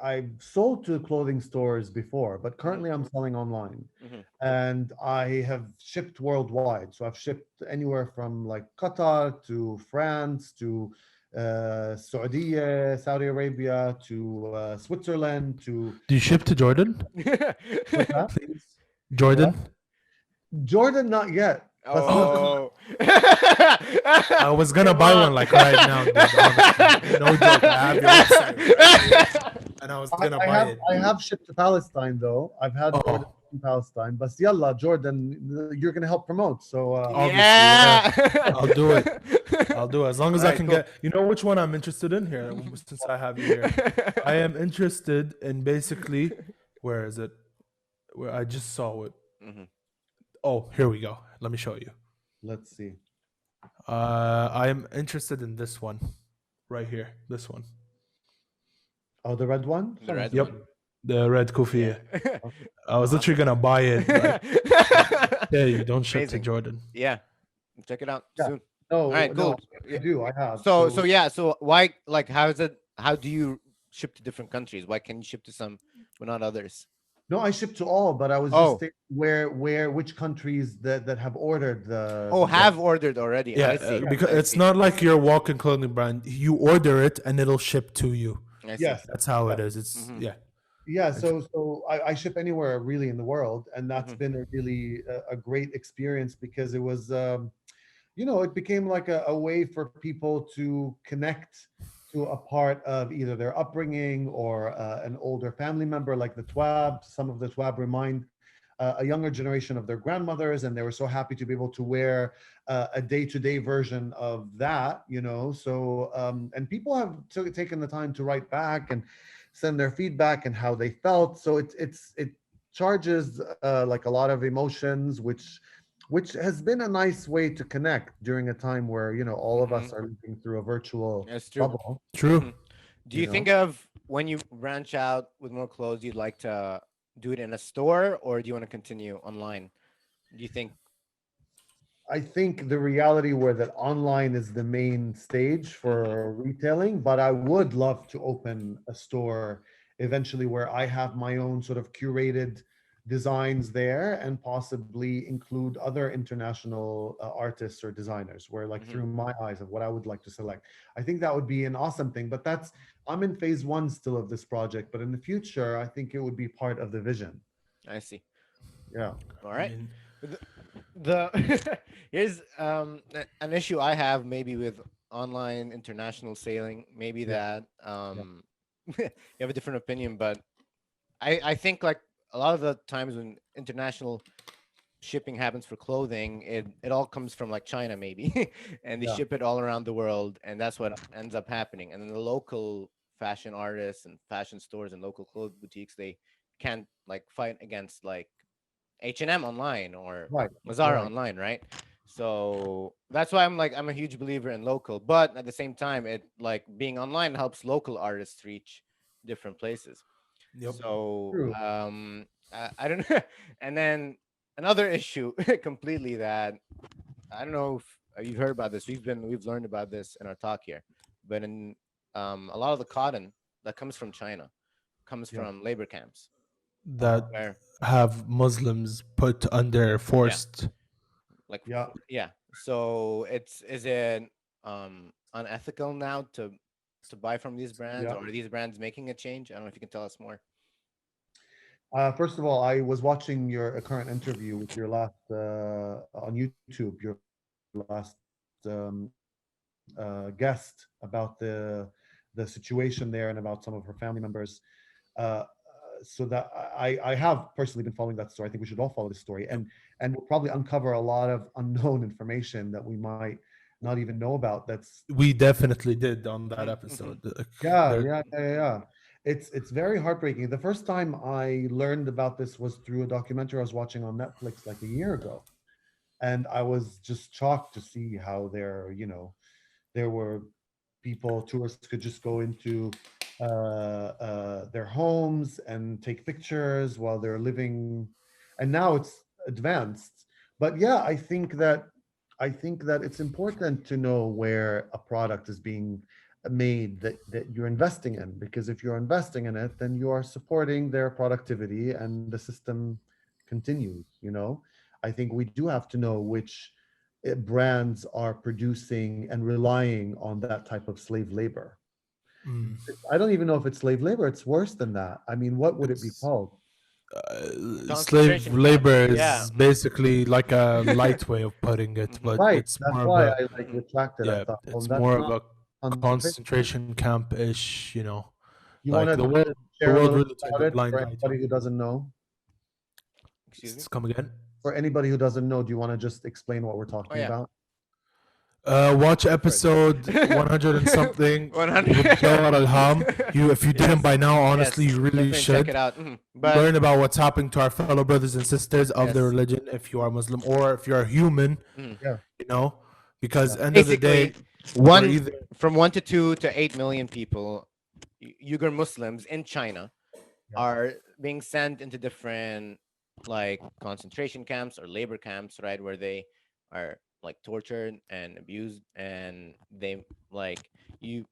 Speaker 3: I've sold to clothing stores before, but currently I'm selling online,
Speaker 2: Mhm.
Speaker 3: and I have shipped worldwide. So I've shipped anywhere from like Qatar to France to Saudi Arabia to Switzerland to
Speaker 1: Do you ship to Jordan?
Speaker 3: what's that?
Speaker 1: Please.
Speaker 3: What?
Speaker 1: Jordan?
Speaker 3: Jordan, not yet. That's not.
Speaker 2: Oh.
Speaker 1: I was gonna buy one like right now, dude. Honestly. No joke. I have your website right here, and I was gonna buy it.
Speaker 3: I have shipped to Palestine though. I've had orders
Speaker 1: Oh,
Speaker 3: in Palestine, but yalla, Jordan, you're gonna help promote. So
Speaker 1: obviously,
Speaker 2: Yeah.
Speaker 1: I'll do it. I'll do it as long as I
Speaker 2: Alright,
Speaker 1: can
Speaker 2: cool.
Speaker 1: get. You know which one I'm interested in here? Since I have you here, I am interested in basically. Where is it? Where I just saw it.
Speaker 2: Mhm.
Speaker 1: Oh, here we go. Let me show you.
Speaker 3: let's see.
Speaker 1: I am interested in this one, right here. This one.
Speaker 3: Oh, the red one.
Speaker 2: The red
Speaker 1: Yep,
Speaker 2: one.
Speaker 1: the red kufi.
Speaker 2: Yeah.
Speaker 1: I was literally gonna buy it. But yeah, you don't ship to
Speaker 2: Amazing.
Speaker 1: Jordan.
Speaker 2: Yeah. Check it out
Speaker 3: Yeah.
Speaker 2: soon.
Speaker 3: No,
Speaker 2: All right,
Speaker 3: no,
Speaker 2: cool.
Speaker 3: I do. I have.
Speaker 2: So yeah, so why like how is it how do you ship to different countries? Why can you ship to some but not others?
Speaker 3: No, I ship to all, but I was
Speaker 2: Oh.
Speaker 3: just thinking which countries that have ordered the.
Speaker 2: Oh, have ordered already.
Speaker 1: Yeah,
Speaker 2: I see.
Speaker 1: because
Speaker 2: I
Speaker 1: it's
Speaker 2: see.
Speaker 1: not like your walk-in clothing brand. You order it and it'll ship to you.
Speaker 2: I see.
Speaker 3: Yes.
Speaker 1: That's how it is. It's
Speaker 2: Mhm.
Speaker 1: yeah.
Speaker 3: Yeah, so I ship anywhere really in the world, and that's
Speaker 2: Mhm.
Speaker 3: been a really a great experience because it was it became like a way for people to connect to a part of either their upbringing or an older family member, like the TWAB. Some of the TWAB remind a younger generation of their grandmothers, and they were so happy to be able to wear a day-to-day version of that. So and people have taken the time to write back and send their feedback and how they felt. So it charges like a lot of emotions, which has been a nice way to connect during a time where all of us are living through a virtual
Speaker 2: That's true.
Speaker 3: bubble.
Speaker 1: True.
Speaker 2: Mhm. Do you think of when you branch out with more clothes, you'd like to do it in a store or do you want to continue online? Do you think?
Speaker 3: I think the reality where that online is the main stage for retailing, but I would love to open a store eventually where I have my own sort of curated designs there and possibly include other international artists or designers where like through my eyes of what I would like to select. I think that would be an awesome thing, but I'm in phase 1 still of this project, but in the future, I think it would be part of the vision.
Speaker 2: I see.
Speaker 3: Yeah.
Speaker 2: All
Speaker 1: I
Speaker 2: right.
Speaker 1: mean,
Speaker 2: The here's an issue I have maybe with online international sailing. Maybe that you have a different opinion, but I think like a lot of the times when international shipping happens for clothing, it all comes from like China maybe, and they
Speaker 3: Yeah.
Speaker 2: ship it all around the world, and that's what ends up happening. And then the local fashion artists and fashion stores and local clothes boutiques, they can't like fight against like H&M online or
Speaker 3: Right.
Speaker 2: Mazara
Speaker 3: Right.
Speaker 2: online, right? So that's why I'm a huge believer in local, but at the same time, it like being online helps local artists reach different places.
Speaker 1: yep.
Speaker 2: So
Speaker 3: True.
Speaker 2: I don't know. And then another issue completely that I don't know if you've heard about this. We've learned about this in our talk here, but in a lot of the cotton that comes from China comes
Speaker 3: Yeah.
Speaker 2: from labor camps
Speaker 1: That
Speaker 2: where
Speaker 1: have Muslims put under forced.
Speaker 2: like
Speaker 3: Yeah.
Speaker 2: yeah. So is it unethical now to to buy from these brands,
Speaker 3: Yeah.
Speaker 2: or are these brands making a change? I don't know if you can tell us more.
Speaker 3: First of all, I was watching your current interview with your last on YouTube, your last guest about the situation there and about some of her family members. Uh, so that I have personally been following that story. I think we should all follow this story, and we'll probably uncover a lot of unknown information that we might not even know about. That's
Speaker 1: We definitely did on that
Speaker 2: Mhm,
Speaker 1: episode.
Speaker 3: yeah,
Speaker 1: There-
Speaker 3: yeah, yeah, yeah. It's very heartbreaking. The first time I learned about this was through a documentary I was watching on Netflix like a year ago, and I was just shocked to see how there were people, tourists could just go into their homes and take pictures while they're living, and now it's advanced. But yeah, I think that it's important to know where a product is being made that you're investing in, because if you're investing in it, then you are supporting their productivity and the system continues. I think we do have to know which brands are producing and relying on that type of slave labor.
Speaker 1: Mm.
Speaker 3: I don't even know if it's slave labor. It's worse than that. I mean, what would it be
Speaker 1: It's
Speaker 3: called?
Speaker 1: slave
Speaker 2: Concentration camps.
Speaker 1: labor
Speaker 2: Yeah.
Speaker 1: is basically like a light way of putting it,
Speaker 2: Mhm.
Speaker 1: but
Speaker 3: Right.
Speaker 1: it's
Speaker 3: That's
Speaker 1: more of
Speaker 3: why
Speaker 1: a
Speaker 3: I like
Speaker 2: Mhm.
Speaker 3: retracted. I
Speaker 1: yeah,
Speaker 3: thought, well,
Speaker 1: it's
Speaker 3: that's
Speaker 1: more of
Speaker 3: not
Speaker 1: a
Speaker 3: concentration.
Speaker 1: concentration camp-ish,
Speaker 3: You want
Speaker 1: like
Speaker 3: to
Speaker 1: the
Speaker 3: share a
Speaker 1: world
Speaker 3: little
Speaker 1: really
Speaker 3: bit
Speaker 1: turned
Speaker 3: about
Speaker 1: a
Speaker 3: it
Speaker 1: blind
Speaker 3: for
Speaker 1: eye to
Speaker 3: anybody
Speaker 1: it.
Speaker 3: who doesn't know?
Speaker 2: Excuse me.
Speaker 1: Come again?
Speaker 3: For anybody who doesn't know, do you want to just explain what we're
Speaker 2: Oh
Speaker 3: talking
Speaker 2: yeah.
Speaker 3: about?
Speaker 1: Watch
Speaker 2: Good.
Speaker 1: episode 100 and something with
Speaker 2: 100.
Speaker 1: Jawad Al-Ham. If you didn't
Speaker 2: Yes.
Speaker 1: by now, honestly,
Speaker 2: Yes.
Speaker 1: you really
Speaker 2: Definitely check it
Speaker 1: should
Speaker 2: out. But
Speaker 1: learn about what's happening to our fellow brothers and sisters of the
Speaker 2: yes.
Speaker 1: religion. If you are Muslim or if you're a human,
Speaker 2: Mhm.
Speaker 3: Yeah.
Speaker 1: you know, because
Speaker 3: Yeah.
Speaker 1: end of the
Speaker 2: Basically,
Speaker 1: day, we're
Speaker 2: one
Speaker 1: either
Speaker 2: from 1 to 2 to 8 million people, Uyghur Muslims in China,
Speaker 3: Yeah.
Speaker 2: are being sent into different like concentration camps or labor camps, right, where they are like tortured and abused, and they like you.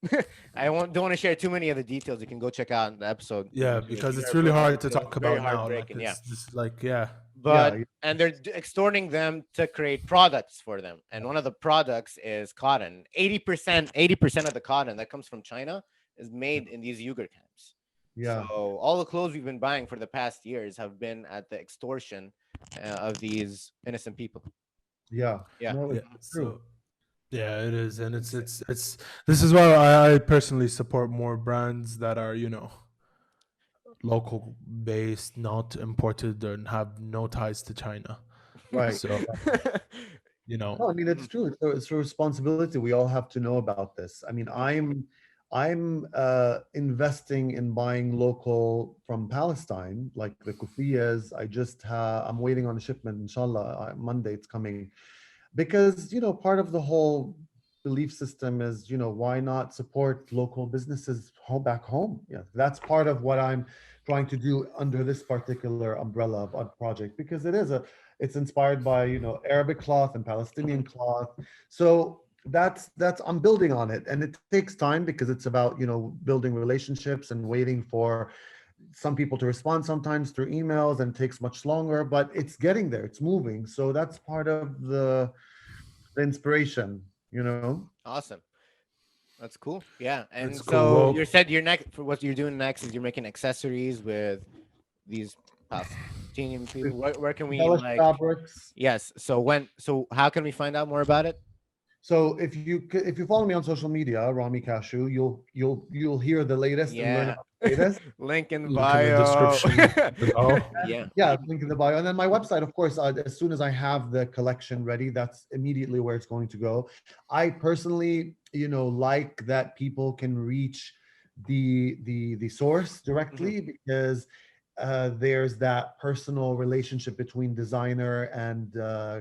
Speaker 2: I don't want to share too many of the details. You can go check out the episode.
Speaker 1: yeah,
Speaker 2: You
Speaker 1: because
Speaker 2: hear
Speaker 1: it's
Speaker 2: a
Speaker 1: really
Speaker 2: bunch of
Speaker 1: hard to
Speaker 2: details.
Speaker 1: talk
Speaker 2: It's very
Speaker 1: about now. Like
Speaker 2: heartbreaking. Yeah.
Speaker 1: it's like yeah,
Speaker 2: But
Speaker 3: Yeah.
Speaker 2: and they're extorting them to create products for them, and one of the products is cotton. 80% of the cotton that comes from China is made in these Uyghur camps. So
Speaker 3: Yeah.
Speaker 2: all the clothes we've been buying for the past years have been at the extortion of these innocent people.
Speaker 3: Yeah.
Speaker 2: Yeah.
Speaker 3: No,
Speaker 1: yeah.
Speaker 3: it's true.
Speaker 1: So yeah, it is, and it's. This is why I personally support more brands that are local based, not imported, and have no ties to China.
Speaker 3: Right.
Speaker 1: So
Speaker 3: No, I mean it's true. It's a responsibility. We all have to know about this. I mean, I'm investing in buying local from Palestine, like the kufiyas. I'm waiting on a shipment, inshallah. Monday it's coming, because part of the whole belief system is why not support local businesses back home. Yeah, that's part of what I'm trying to do under this particular umbrella of a project, because it's inspired by Arabic cloth and Palestinian cloth. So that's I'm building on it, and it takes time because it's about building relationships and waiting for some people to respond, sometimes through emails, and it takes much longer, but it's getting there, it's moving. So that's part of the inspiration.
Speaker 2: Awesome. That's cool. Yeah. And
Speaker 1: that's cool.
Speaker 2: so
Speaker 1: Well,
Speaker 2: you said your next for what you're doing next is you're making accessories with these Palestinian people. Where can we
Speaker 3: Embellished
Speaker 2: like?
Speaker 3: fabrics.
Speaker 2: Yes. So how can we find out more about it?
Speaker 3: So if you follow me on social media, Rami Kashou, you'll hear the latest and learn
Speaker 2: Yeah.
Speaker 3: about the latest.
Speaker 2: Link in the
Speaker 1: link in the
Speaker 2: bio.
Speaker 1: description below.
Speaker 2: Yeah.
Speaker 3: Yeah, link in the bio. And then my website, of course, as soon as I have the collection ready, that's immediately where it's going to go. I personally, like that people can reach the source directly, because there's that personal relationship between designer and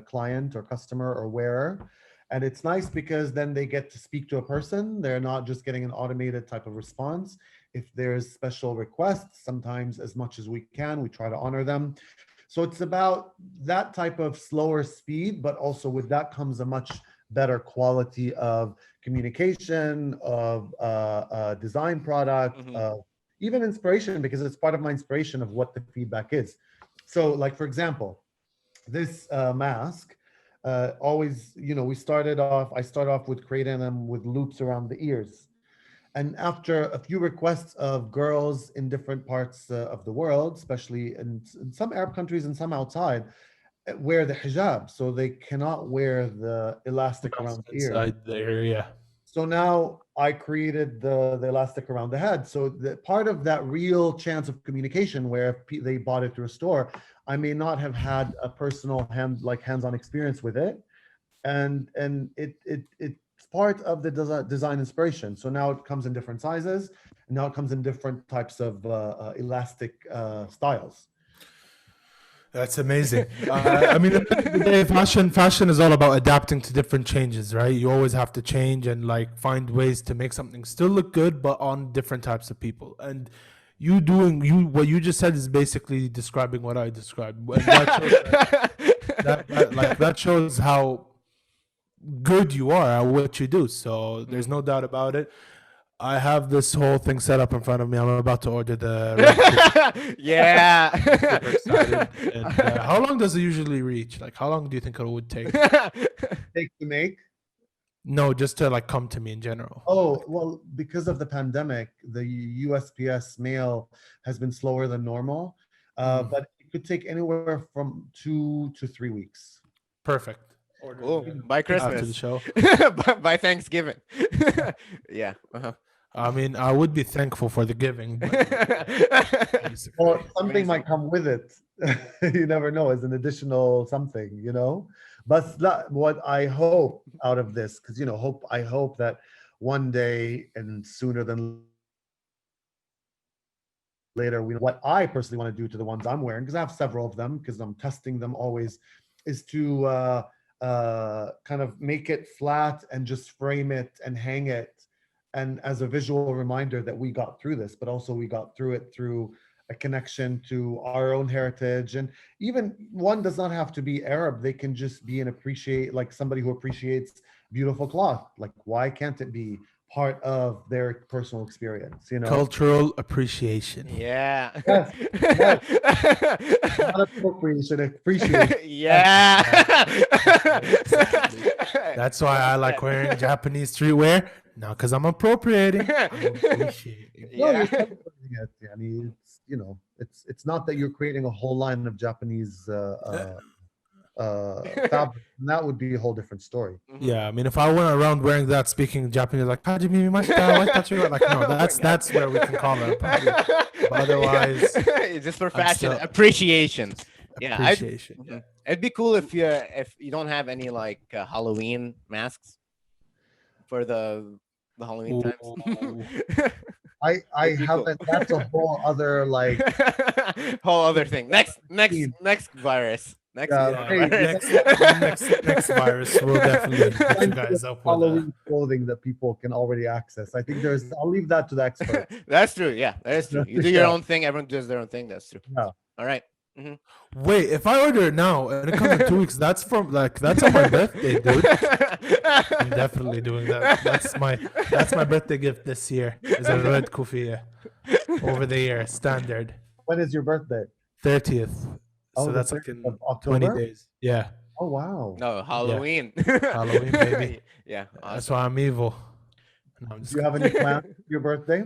Speaker 3: client or customer or wearer. And it's nice because then they get to speak to a person. They're not just getting an automated type of response. If there's special requests, sometimes as much as we can, we try to honor them. So it's about that type of slower speed, but also with that comes a much better quality of communication, of design product, of even inspiration, because it's part of my inspiration of what the feedback is. So like, for example, this mask, always, I start off with creating them with loops around the ears. And after a few requests of girls in different parts of the world, especially in some Arab countries and some outside, wear the hijab, so they cannot wear the elastic around the ear.
Speaker 1: Inside the area.
Speaker 3: So now I created the elastic around the head. So the part of that real chance of communication, where if they bought it through a store, I may not have had a personal hands-on experience with it, and it's part of the design inspiration. So now it comes in different sizes, and now it comes in different types of elastic styles.
Speaker 1: That's amazing. I mean, at the end of the day, fashion is all about adapting to different changes, right? You always have to change and like find ways to make something still look good, but on different types of people. And what you just said is basically describing what I described. And that shows how good you are at what you do. So there's no doubt about it. I have this whole thing set up in front of me. I'm about to order the red
Speaker 2: Yeah.
Speaker 1: super excited. And how long does it usually reach? Like, how long do you think it would take?
Speaker 3: Take to make.
Speaker 1: No, just to like come to me in general.
Speaker 3: Oh, well, because of the pandemic, the USPS mail has been slower than normal, but it could take anywhere from 2 to 3 weeks.
Speaker 1: Perfect.
Speaker 2: Cool. By
Speaker 1: After the
Speaker 2: Christmas.
Speaker 1: show.
Speaker 2: By Thanksgiving. Yeah. Uh-huh.
Speaker 1: I mean, I would be thankful for the giving. But
Speaker 3: Or something might come with it. You never know, as an additional something, you know. But what I hope out of this, because I hope that one day and sooner than later, what I personally want to do to the ones I'm wearing, because I have several of them, because I'm testing them always, is to kind of make it flat and just frame it and hang it, and as a visual reminder that we got through this, but also we got through it through a connection to our own heritage. And even one does not have to be Arab. They can just be like somebody who appreciates beautiful cloth. Like, why can't it be part of their personal experience,
Speaker 1: cultural appreciation.
Speaker 2: Yeah.
Speaker 3: Not appropriation, appreciation.
Speaker 2: Yeah.
Speaker 1: That's why I like wearing Japanese streetwear. Now, because I'm appropriating. I'm appreciating.
Speaker 3: No,
Speaker 2: Yeah.
Speaker 3: you're celebrating it. I mean, it's not that you're creating a whole line of Japanese fabric, and that would be a whole different story.
Speaker 1: Yeah, I mean, if I went around wearing that, speaking Japanese, like "Hajime mashita," like no, that's where we can call it. But otherwise,
Speaker 2: just for
Speaker 1: I'm
Speaker 2: fashion
Speaker 1: still-
Speaker 2: appreciation. Yeah,
Speaker 1: appreciation.
Speaker 2: Mhm. It'd be cool if you don't have any like Halloween masks for the Halloween times.
Speaker 1: Ooh.
Speaker 3: I
Speaker 2: It'd be cool.
Speaker 3: haven't. That's a whole other
Speaker 2: Whole other thing. Next virus. Next
Speaker 3: Yeah, hey,
Speaker 2: virus.
Speaker 1: next virus will definitely put you guys up with
Speaker 3: Halloween clothing that people can already access. I think I'll leave that to the experts.
Speaker 2: That's true. Yeah, that is true. You do your
Speaker 3: Yeah.
Speaker 2: own thing. Everyone does their own thing. That's true.
Speaker 3: Yeah.
Speaker 2: All right.
Speaker 1: Wait, if I order it now and it comes in 2 weeks, that's on my birthday, dude. I'm definitely doing that. That's my birthday gift this year. Is a red kufiya over the year, standard.
Speaker 3: When is your birthday?
Speaker 1: 30th.
Speaker 3: Oh,
Speaker 1: So
Speaker 3: the
Speaker 1: that's like
Speaker 3: 30th
Speaker 1: in
Speaker 3: of
Speaker 1: 20
Speaker 3: October?
Speaker 1: days. Yeah.
Speaker 3: Oh wow.
Speaker 2: No, Halloween.
Speaker 1: Halloween, baby.
Speaker 2: Yeah.
Speaker 1: That's why I'm evil. No, I'm just
Speaker 3: Do you have any plans for your birthday?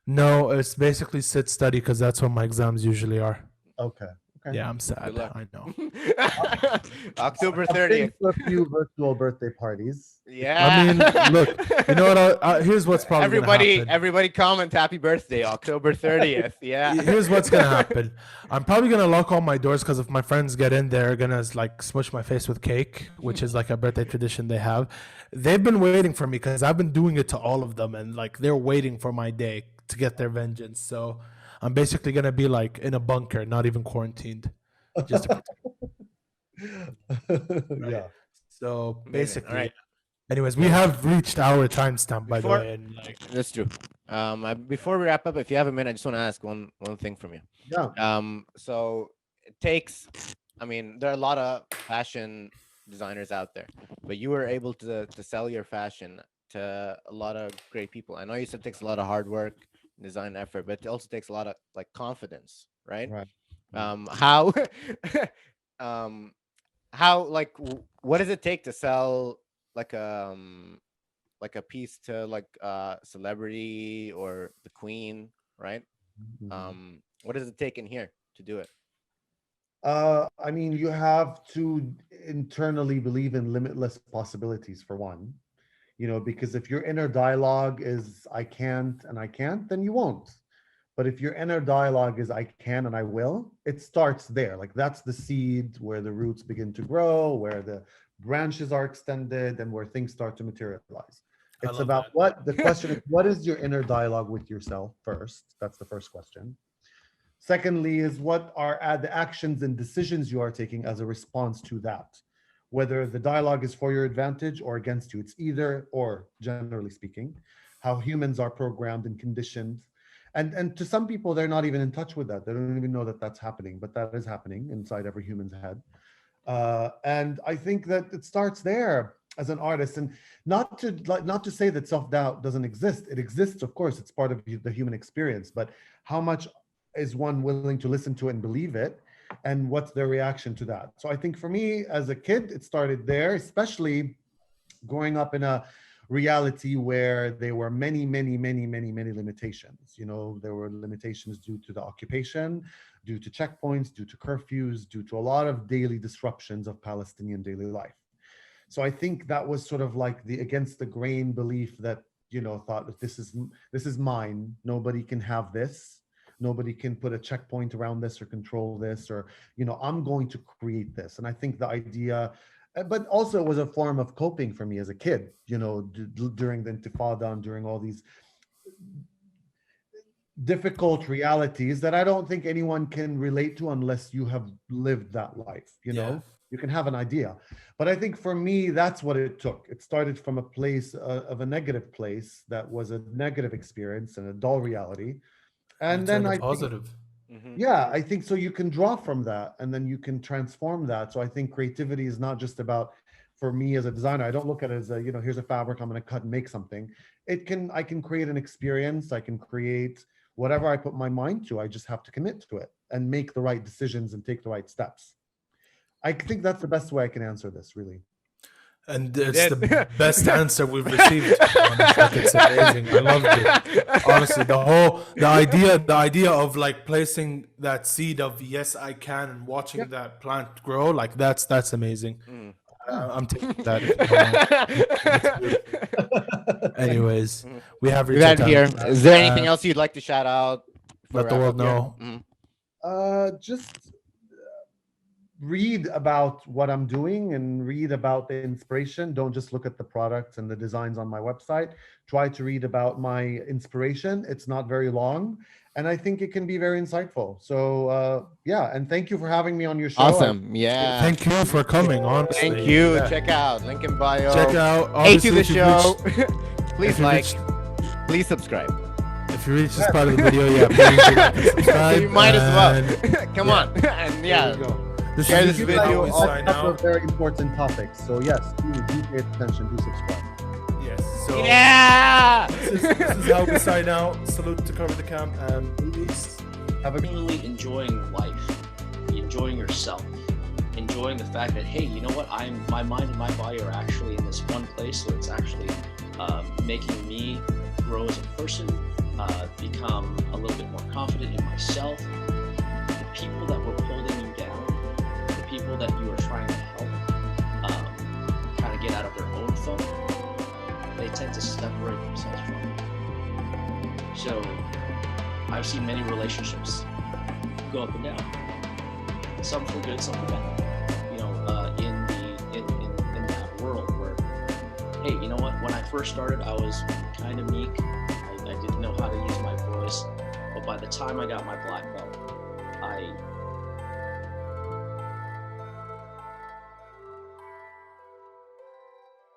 Speaker 1: No, it's basically sit study because that's when my exams usually are.
Speaker 3: Okay.
Speaker 1: Yeah, I'm sad.
Speaker 2: Good luck.
Speaker 1: I know.
Speaker 2: October
Speaker 3: I've been
Speaker 2: 30th.
Speaker 3: to a few virtual birthday parties.
Speaker 2: Yeah.
Speaker 1: I mean, look, you know what? Here's what's probably gonna happen.
Speaker 2: Everybody comment happy birthday, October 30th. Yeah.
Speaker 1: Here's what's gonna happen. I'm probably gonna lock all my doors because if my friends get in, they're gonna like smush my face with cake, which is like a birthday tradition they have. They've been waiting for me because I've been doing it to all of them, and like they're waiting for my day to get their vengeance. So I'm basically gonna be like in a bunker, not even quarantined. Just to
Speaker 3: Yeah.
Speaker 1: So
Speaker 2: Amazing.
Speaker 1: basically,
Speaker 2: All right.
Speaker 1: anyways, we have reached our timestamp, by the
Speaker 2: Before-
Speaker 1: way. And like,
Speaker 2: That's true. Before we wrap up, if you have a minute, I just want to ask one thing from you.
Speaker 3: Yeah.
Speaker 2: So it takes, I mean, there are a lot of fashion designers out there, but you were able to sell your fashion to a lot of great people. I know you said it takes a lot of hard work, design effort, but it also takes a lot of like confidence, right?
Speaker 3: Right.
Speaker 2: How how like what does it take to sell like like a piece to like celebrity or the queen, right? What does it take in here to do it?
Speaker 3: I mean, you have to internally believe in limitless possibilities for one, because if your inner dialogue is I can't and I can't, then you won't. But if your inner dialogue is I can and I will, it starts there. Like that's the seed where the roots begin to grow, where the branches are extended, and where things start to materialize.
Speaker 1: I
Speaker 3: It's
Speaker 1: love
Speaker 3: about
Speaker 1: that.
Speaker 3: what the question is, what is your inner dialogue with yourself first? That's the first question. Secondly, is what are the actions and decisions you are taking as a response to that? Whether the dialogue is for your advantage or against you. It's either or, generally speaking, how humans are programmed and conditioned. And to some people, they're not even in touch with that. They don't even know that that's happening, but that is happening inside every human's head. And I think that it starts there as an artist, and not to say that self-doubt doesn't exist. It exists, of course. It's part of the human experience. But how much is one willing to listen to it and believe it, and what's their reaction to that? So I think for me as a kid, it started there, especially growing up in a reality where there were many limitations. There were limitations due to the occupation, due to checkpoints, due to curfews, due to a lot of daily disruptions of Palestinian daily life. So I think that was sort of like the against the grain belief that, thought that this is mine. Nobody can have this. Nobody can put a checkpoint around this or control this, or, I'm going to create this. And I think the idea, but also it was a form of coping for me as a kid, during the Intifada and during all these difficult realities that I don't think anyone can relate to unless you have lived that life,
Speaker 1: Yeah.
Speaker 3: You can have an idea. But I think for me, that's what it took. It started from a place of a negative place that was a negative experience and a dull reality. And then I think,
Speaker 1: positive.
Speaker 3: yeah, I think so you can draw from that and then you can transform that. So I think creativity is not just about, for me as a designer, I don't look at it as a, here's a fabric, I'm going to cut and make something. I can create an experience. I can create whatever I put my mind to. I just have to commit to it and make the right decisions and take the right steps. I think that's the best way I can answer this, really.
Speaker 1: And it's the best answer we've received. Like, it's amazing. I loved it. Honestly, the idea of like placing that seed of yes, I can, and watching that plant grow, like that's amazing. I'm taking that. Anyways, we have reached
Speaker 2: We've had here. Is there anything else you'd like to shout out?
Speaker 1: Let the world know.
Speaker 3: Just read about what I'm doing and read about the inspiration. Don't just look at the products and the designs on my website. Try to read about my inspiration. It's not very long, and I think it can be very insightful. So yeah, and thank you for having me on your show.
Speaker 2: Awesome. Yeah.
Speaker 1: Thank you for coming. Honestly.
Speaker 2: Thank you.
Speaker 1: Yeah.
Speaker 2: Check out link in bio.
Speaker 1: Check out.
Speaker 2: Hey to the
Speaker 1: if you
Speaker 2: show.
Speaker 1: reached-
Speaker 2: Please
Speaker 1: if you
Speaker 2: like.
Speaker 1: reached-
Speaker 2: Please subscribe.
Speaker 1: If you reach this part of the video, yeah, please like and subscribe.
Speaker 2: You might as well.
Speaker 1: and
Speaker 2: Come on. And yeah.
Speaker 3: There you go.
Speaker 2: Share this
Speaker 3: You
Speaker 2: video.
Speaker 3: guys
Speaker 1: Sign
Speaker 3: have
Speaker 1: out.
Speaker 3: very important topics. So yes, do pay attention. Do subscribe.
Speaker 1: Yes. So
Speaker 2: Yeah.
Speaker 1: this is how we sign out. Salute to Cover the Cam and movies.
Speaker 3: Have a
Speaker 4: Genuinely enjoying life, enjoying yourself, enjoying the fact that, hey, you know what? My mind and my body are actually in this one place, so it's actually making me grow as a person, become a little bit more confident in myself. The people that were holding you down, the people that you are trying to help, kind of get out of their own funk, they tend to separate themselves from you. So I've seen many relationships go up and down. Some for good, some for bad. In that world where, hey, you know what? When I first started, I was kind of meek. I didn't know how to use my voice, but by the time I got my black belt, I